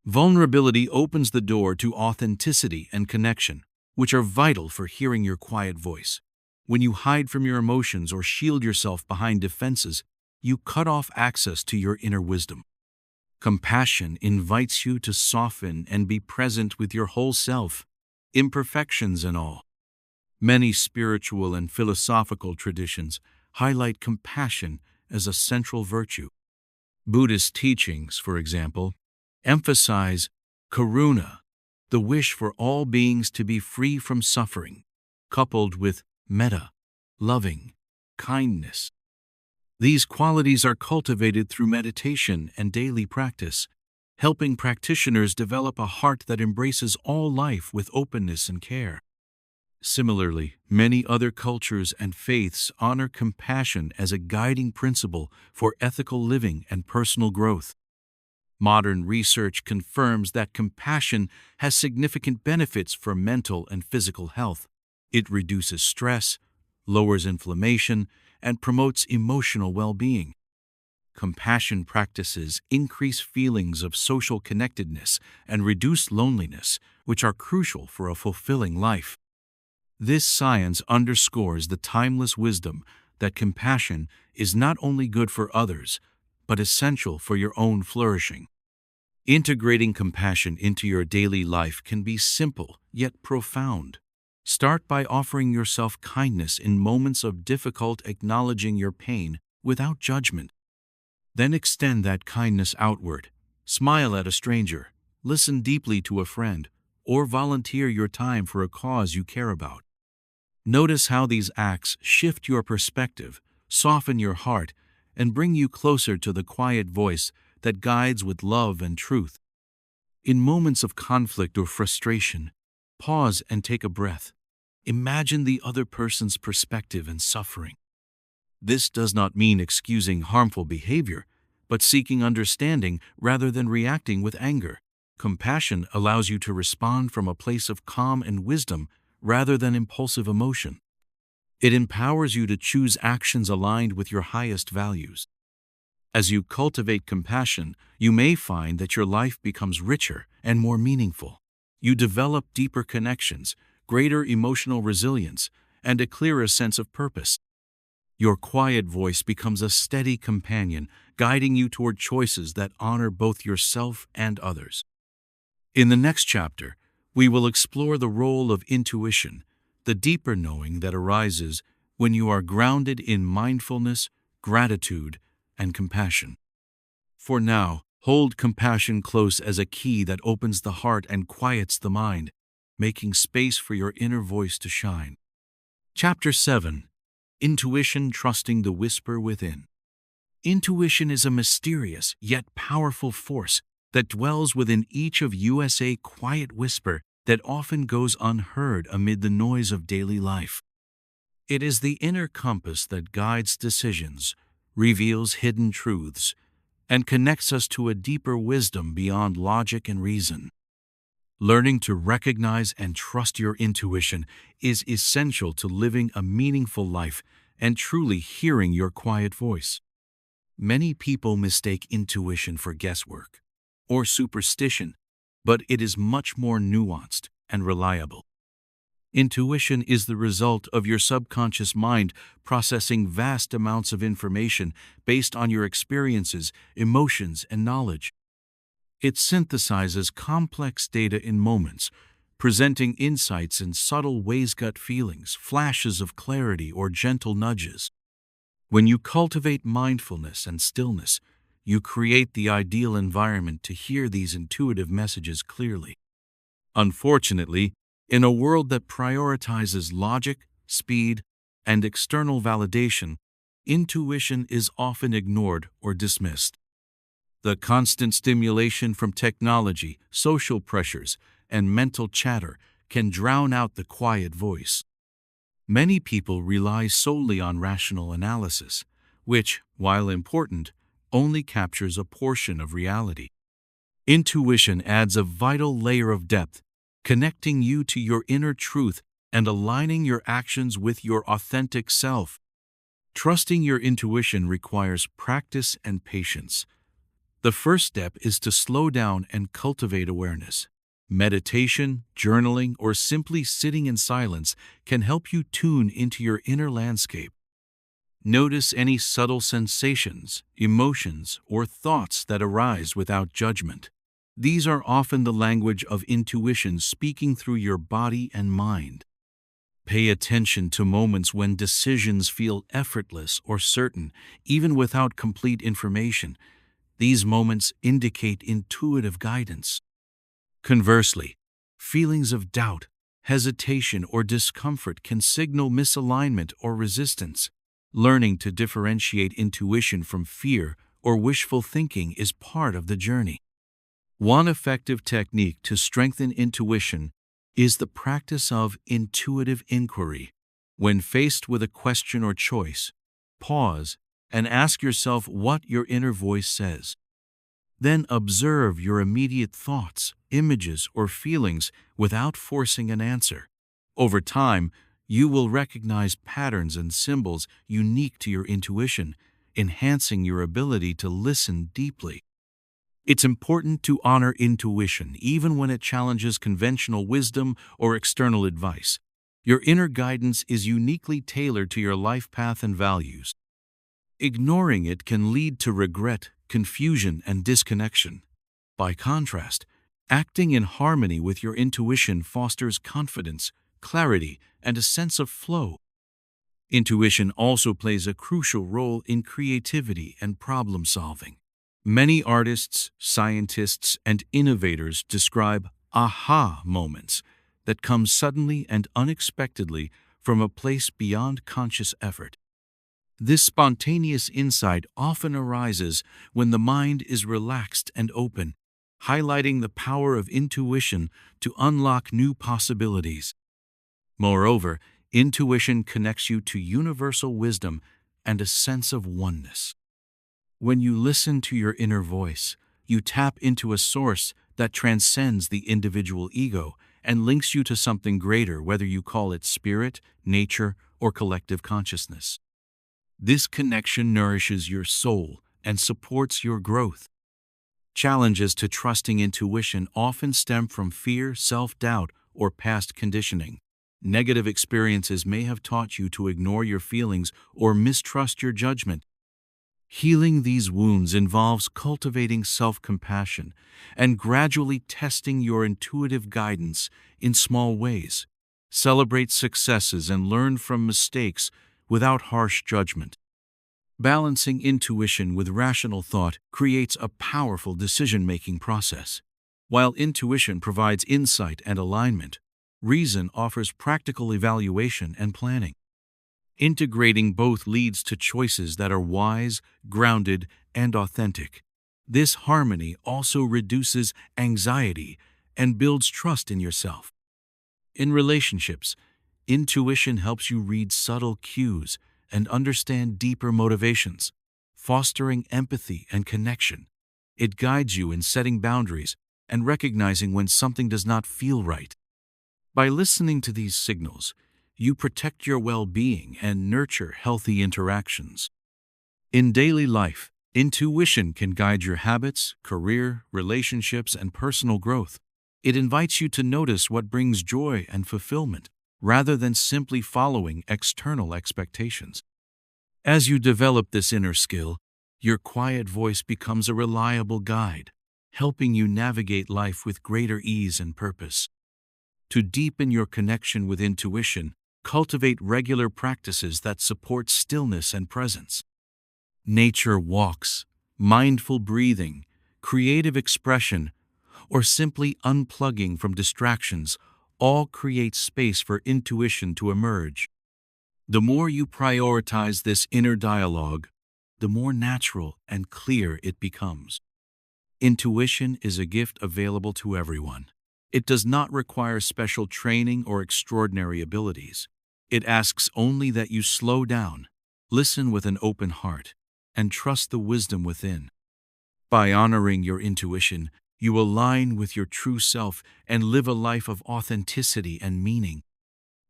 Vulnerability opens the door to authenticity and connection, which are vital for hearing your quiet voice. When you hide from your emotions or shield yourself behind defenses, you cut off access to your inner wisdom. Compassion invites you to soften and be present with your whole self, imperfections and all. Many spiritual and philosophical traditions highlight compassion as a central virtue. Buddhist teachings, for example, emphasize karuna, the wish for all beings to be free from suffering, coupled with metta, loving kindness. These qualities are cultivated through meditation and daily practice, helping practitioners develop a heart that embraces all life with openness and care. Similarly, many other cultures and faiths honor compassion as a guiding principle for ethical living and personal growth. Modern research confirms that compassion has significant benefits for mental and physical health. It reduces stress, lowers inflammation, and promotes emotional well-being. Compassion practices increase feelings of social connectedness and reduce loneliness, which are crucial for a fulfilling life. This science underscores the timeless wisdom that compassion is not only good for others, but essential for your own flourishing. Integrating compassion into your daily life can be simple yet profound. Start by offering yourself kindness in moments of difficult, acknowledging your pain without judgment. Then extend that kindness outward. Smile at a stranger, listen deeply to a friend, or volunteer your time for a cause you care about. Notice how these acts shift your perspective, soften your heart, and bring you closer to the quiet voice that guides with love and truth. In moments of conflict or frustration, pause and take a breath. Imagine the other person's perspective and suffering. This does not mean excusing harmful behavior, but seeking understanding rather than reacting with anger. Compassion allows you to respond from a place of calm and wisdom rather than impulsive emotion. It empowers you to choose actions aligned with your highest values. As you cultivate compassion, you may find that your life becomes richer and more meaningful. You develop deeper connections, greater emotional resilience, and a clearer sense of purpose. Your quiet voice becomes a steady companion, guiding you toward choices that honor both yourself and others. In the next chapter, we will explore the role of intuition, the deeper knowing that arises when you are grounded in mindfulness, gratitude, and compassion. For now, hold compassion close as a key that opens the heart and quiets the mind, making space for your inner voice to shine. Chapter 7. Intuition, trusting the whisper within. Intuition is a mysterious yet powerful force that dwells within each of us, a quiet whisper that often goes unheard amid the noise of daily life. It is the inner compass that guides decisions, reveals hidden truths, and connects us to a deeper wisdom beyond logic and reason. Learning to recognize and trust your intuition is essential to living a meaningful life and truly hearing your quiet voice. Many people mistake intuition for guesswork or superstition, but it is much more nuanced and reliable. Intuition is the result of your subconscious mind processing vast amounts of information based on your experiences, emotions, and knowledge. It synthesizes complex data in moments, presenting insights in subtle ways, gut feelings, flashes of clarity, or gentle nudges. When you cultivate mindfulness and stillness, you create the ideal environment to hear these intuitive messages clearly. Unfortunately, in a world that prioritizes logic, speed, and external validation, intuition is often ignored or dismissed. The constant stimulation from technology, social pressures, and mental chatter can drown out the quiet voice. Many people rely solely on rational analysis, which, while important, only captures a portion of reality. Intuition adds a vital layer of depth, connecting you to your inner truth and aligning your actions with your authentic self. Trusting your intuition requires practice and patience. The first step is to slow down and cultivate awareness. Meditation, journaling, or simply sitting in silence can help you tune into your inner landscape. Notice any subtle sensations, emotions, or thoughts that arise without judgment. These are often the language of intuition speaking through your body and mind. Pay attention to moments when decisions feel effortless or certain, even without complete information. These moments indicate intuitive guidance. Conversely, feelings of doubt, hesitation, or discomfort can signal misalignment or resistance. Learning to differentiate intuition from fear or wishful thinking is part of the journey. One effective technique to strengthen intuition is the practice of intuitive inquiry. When faced with a question or choice, pause and ask yourself what your inner voice says. Then observe your immediate thoughts, images, or feelings without forcing an answer. Over time, you will recognize patterns and symbols unique to your intuition, enhancing your ability to listen deeply. It's important to honor intuition even when it challenges conventional wisdom or external advice. Your inner guidance is uniquely tailored to your life path and values. Ignoring it can lead to regret, confusion, and disconnection. By contrast, acting in harmony with your intuition fosters confidence, clarity, and a sense of flow. Intuition also plays a crucial role in creativity and problem solving. Many artists, scientists, and innovators describe aha moments that come suddenly and unexpectedly from a place beyond conscious effort. This spontaneous insight often arises when the mind is relaxed and open, highlighting the power of intuition to unlock new possibilities. Moreover, intuition connects you to universal wisdom and a sense of oneness. When you listen to your inner voice, you tap into a source that transcends the individual ego and links you to something greater, whether you call it spirit, nature, or collective consciousness. This connection nourishes your soul and supports your growth. Challenges to trusting intuition often stem from fear, self-doubt, or past conditioning. Negative experiences may have taught you to ignore your feelings or mistrust your judgment. Healing these wounds involves cultivating self-compassion and gradually testing your intuitive guidance in small ways. Celebrate successes and learn from mistakes without harsh judgment. Balancing intuition with rational thought creates a powerful decision-making process. While intuition provides insight and alignment, reason offers practical evaluation and planning. Integrating both leads to choices that are wise, grounded, and authentic. This harmony also reduces anxiety and builds trust in yourself. In relationships, intuition helps you read subtle cues and understand deeper motivations. fostering empathy and connection. It guides you in setting boundaries and recognizing when something does not feel right. By listening to these signals, you protect your well-being and nurture healthy interactions. In daily life, intuition can guide your habits, career, relationships, and personal growth. It invites you to notice what brings joy and fulfillment, rather than simply following external expectations. As you develop this inner skill, your quiet voice becomes a reliable guide, helping you navigate life with greater ease and purpose. To deepen your connection with intuition, cultivate regular practices that support stillness and presence. Nature walks, mindful breathing, creative expression, or simply unplugging from distractions all create space for intuition to emerge. The more you prioritize this inner dialogue, the more natural and clear it becomes. Intuition is a gift available to everyone. It does not require special training or extraordinary abilities. It asks only that you slow down, listen with an open heart, and trust the wisdom within. By honoring your intuition, you align with your true self and live a life of authenticity and meaning.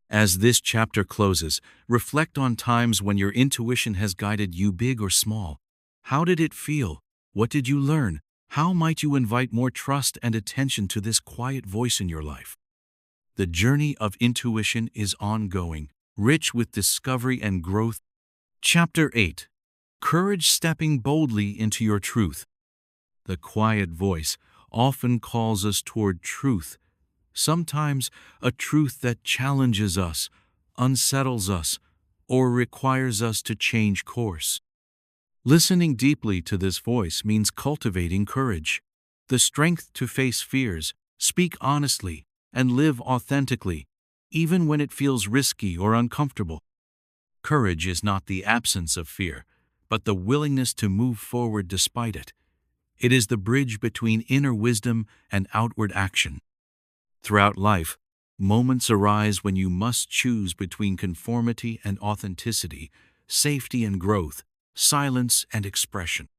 As this chapter closes, reflect on times when your intuition has guided you, big or small. How did it feel? What did you learn? How might you invite more trust and attention to this quiet voice in your life? The journey of intuition is ongoing, rich with discovery and growth. Chapter 8. Courage stepping boldly into your truth. The quiet voice often calls us toward truth, sometimes a truth that challenges us, unsettles us, or requires us to change course. Listening deeply to this voice means cultivating courage, the strength to face fears, speak honestly, and live authentically, even when it feels risky or uncomfortable. Courage is not the absence of fear, but the willingness to move forward despite it. It is the bridge between inner wisdom and outward action. Throughout life, moments arise when you must choose between conformity and authenticity, safety and growth, silence and expression.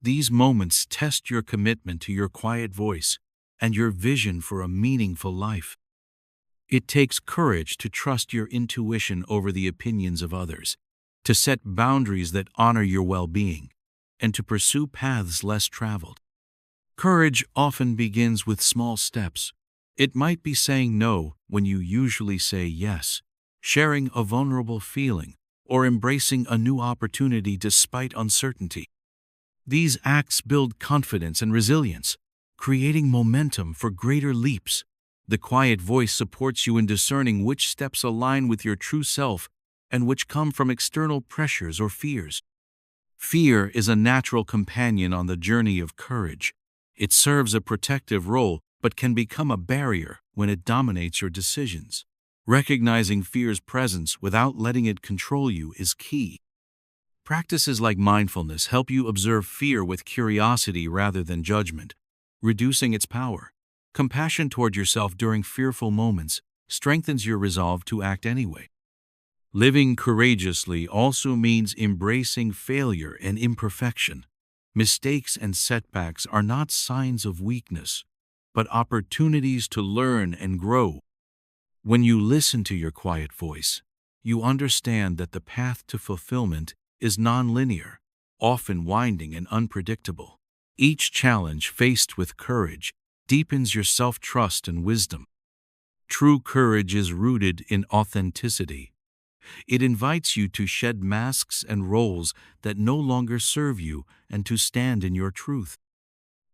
These moments test your commitment to your quiet voice and your vision for a meaningful life. It takes courage to trust your intuition over the opinions of others, to set boundaries that honor your well-being, and to pursue paths less traveled. Courage often begins with small steps. It might be saying no when you usually say yes, sharing a vulnerable feeling, or embracing a new opportunity despite uncertainty. These acts build confidence and resilience, creating momentum for greater leaps. The quiet voice supports you in discerning which steps align with your true self and which come from external pressures or fears. Fear is a natural companion on the journey of courage. It serves a protective role but can become a barrier when it dominates your decisions. Recognizing fear's presence without letting it control you is key. Practices like mindfulness help you observe fear with curiosity rather than judgment, reducing its power. Compassion toward yourself during fearful moments strengthens your resolve to act anyway. Living courageously also means embracing failure and imperfection. Mistakes and setbacks are not signs of weakness, but opportunities to learn and grow. When you listen to your quiet voice, you understand that the path to fulfillment is non-linear, often winding and unpredictable. Each challenge faced with courage deepens your self-trust and wisdom. True courage is rooted in authenticity. It invites you to shed masks and roles that no longer serve you and to stand in your truth.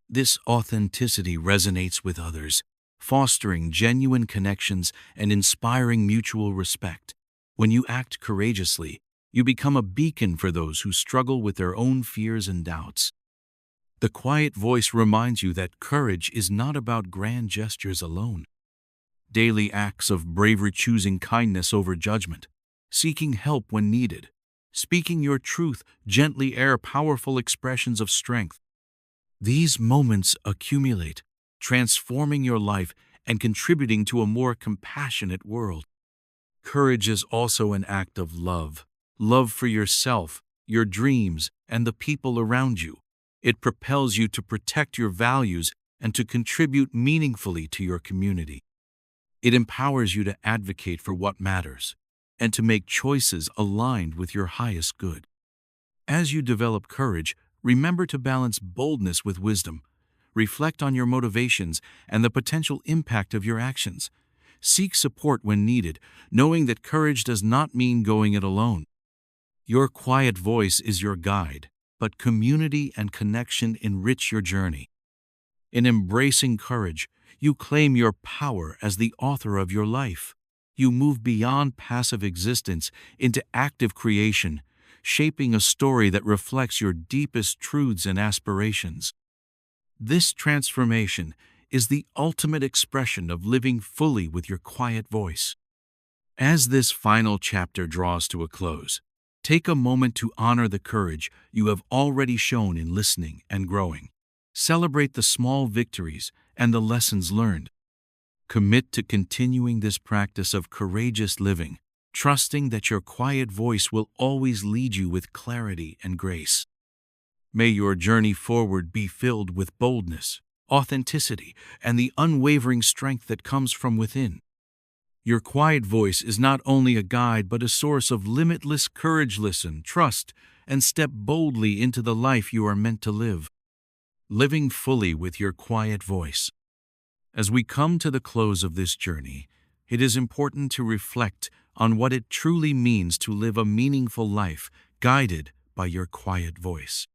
This authenticity resonates with others, fostering genuine connections and inspiring mutual respect. When you act courageously, you become a beacon for those who struggle with their own fears and doubts. The quiet voice reminds you that courage is not about grand gestures alone. Daily acts of bravery, choosing kindness over judgment, seeking help when needed, speaking your truth gently are powerful expressions of strength. These moments accumulate, transforming your life and contributing to a more compassionate world. Courage is also an act of love for yourself your dreams, and the people around you. It propels you to protect your values and to contribute meaningfully to your community. It empowers you to advocate for what matters and to make choices aligned with your highest good. As you develop courage, remember to balance boldness with wisdom. Reflect on your motivations and the potential impact of your actions. Seek support when needed, knowing that courage does not mean going it alone. Your quiet voice is your guide, but community and connection enrich your journey. In embracing courage, you claim your power as the author of your life. You move beyond passive existence into active creation, shaping a story that reflects your deepest truths and aspirations. This transformation is the ultimate expression of living fully with your quiet voice. As this final chapter draws to a close, take a moment to honor the courage you have already shown in listening and growing. Celebrate the small victories and the lessons learned. Commit to continuing this practice of courageous living, trusting that your quiet voice will always lead you with clarity and grace. May your journey forward be filled with boldness, authenticity, and the unwavering strength that comes from within. Your quiet voice is not only a guide but a source of limitless courage. Listen, trust, and step boldly into the life you are meant to live. Living fully with your quiet voice. As we come to the close of this journey, it is important to reflect on what it truly means to live a meaningful life guided by your quiet voice.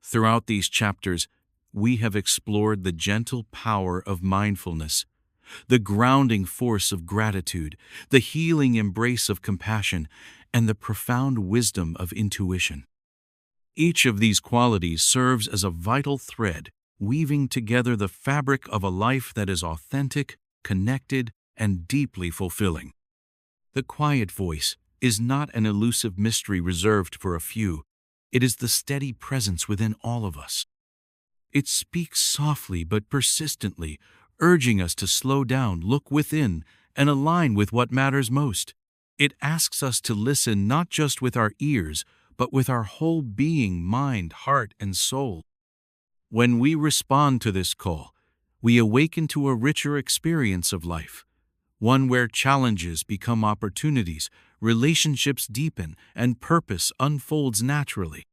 Throughout these chapters, we have explored the gentle power of mindfulness, the grounding force of gratitude, the healing embrace of compassion, and the profound wisdom of intuition. Each of these qualities serves as a vital thread, weaving together the fabric of a life that is authentic, connected, and deeply fulfilling. The quiet voice is not an elusive mystery reserved for a few. It is the steady presence within all of us. It speaks softly but persistently, urging us to slow down, look within, and align with what matters most. It asks us to listen not just with our ears, but with our whole being, mind, heart, and soul. When we respond to this call, we awaken to a richer experience of life, one where challenges become opportunities, relationships deepen, and purpose unfolds naturally.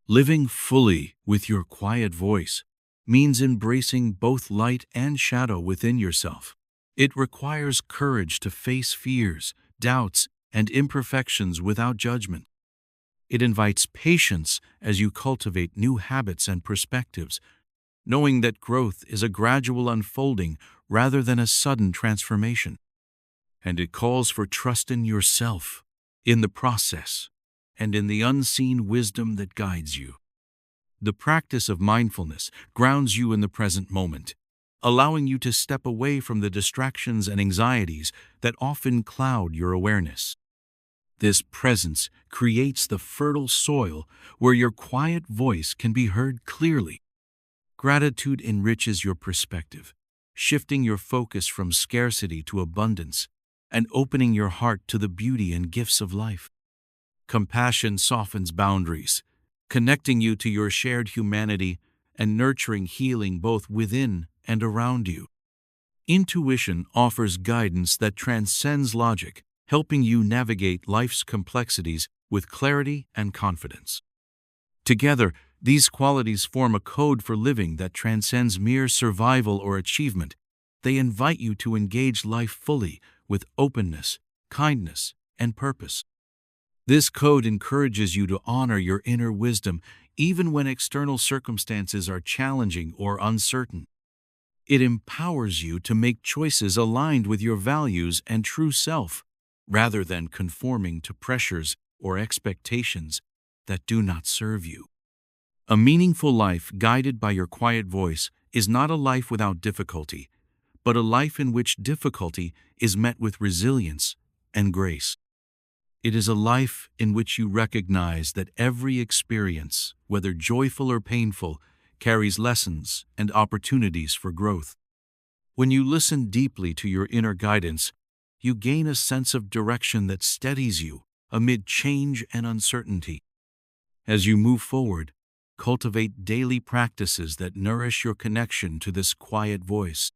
Living fully with your quiet voice means embracing both light and shadow within yourself. It requires courage to face fears, doubts, and imperfections without judgment. It invites patience as you cultivate new habits and perspectives, knowing that growth is a gradual unfolding rather than a sudden transformation. And it calls for trust in yourself, in the process, and in the unseen wisdom that guides you. The practice of mindfulness grounds you in the present moment, allowing you to step away from the distractions and anxieties that often cloud your awareness. This presence creates the fertile soil where your quiet voice can be heard clearly. Gratitude enriches your perspective, shifting your focus from scarcity to abundance and opening your heart to the beauty and gifts of life. Compassion softens boundaries, connecting you to your shared humanity and nurturing healing both within and around you. Intuition offers guidance that transcends logic, helping you navigate life's complexities with clarity and confidence. Together, these qualities form a code for living that transcends mere survival or achievement. They invite you to engage life fully with openness, kindness, and purpose. This code encourages you to honor your inner wisdom even when external circumstances are challenging or uncertain. It empowers you to make choices aligned with your values and true self, rather than conforming to pressures or expectations that do not serve you. A meaningful life guided by your quiet voice is not a life without difficulty, but a life in which difficulty is met with resilience and grace. It is a life in which you recognize that every experience, whether joyful or painful, carries lessons and opportunities for growth. When you listen deeply to your inner guidance, you gain a sense of direction that steadies you amid change and uncertainty. As you move forward, cultivate daily practices that nourish your connection to this quiet voice.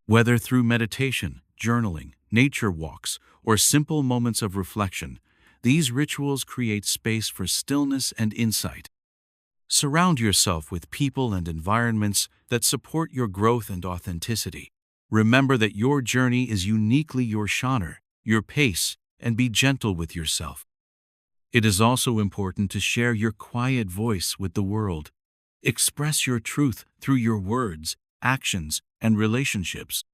Whether through meditation, journaling, nature walks, or simple moments of reflection, these rituals create space for stillness and insight. Surround yourself with people and environments that support your growth and authenticity. Remember that your journey is uniquely your genre, your pace, and be gentle with yourself. It is also important to share your quiet voice with the world. Express your truth through your words, actions, and relationships.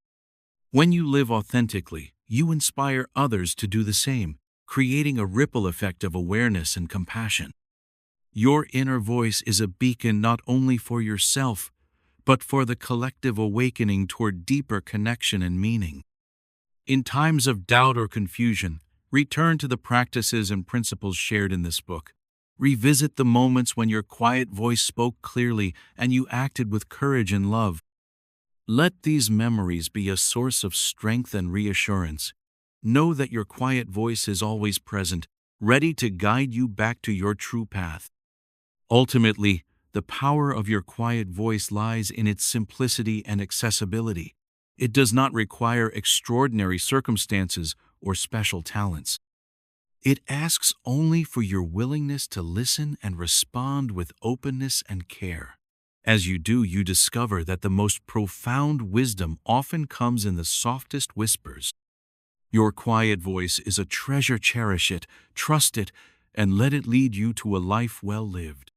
When you live authentically, you inspire others to do the same, creating a ripple effect of awareness and compassion. Your inner voice is a beacon not only for yourself, but for the collective awakening toward deeper connection and meaning. In times of doubt or confusion, return to the practices and principles shared in this book. Revisit the moments when your quiet voice spoke clearly and you acted with courage and love. Let these memories be a source of strength and reassurance. Know that your quiet voice is always present, ready to guide you back to your true path. Ultimately, the power of your quiet voice lies in its simplicity and accessibility. It does not require extraordinary circumstances or special talents. It asks only for your willingness to listen and respond with openness and care. As you do, you discover that the most profound wisdom often comes in the softest whispers. Your quiet voice is a treasure. Cherish it, trust it, and let it lead you to a life well lived.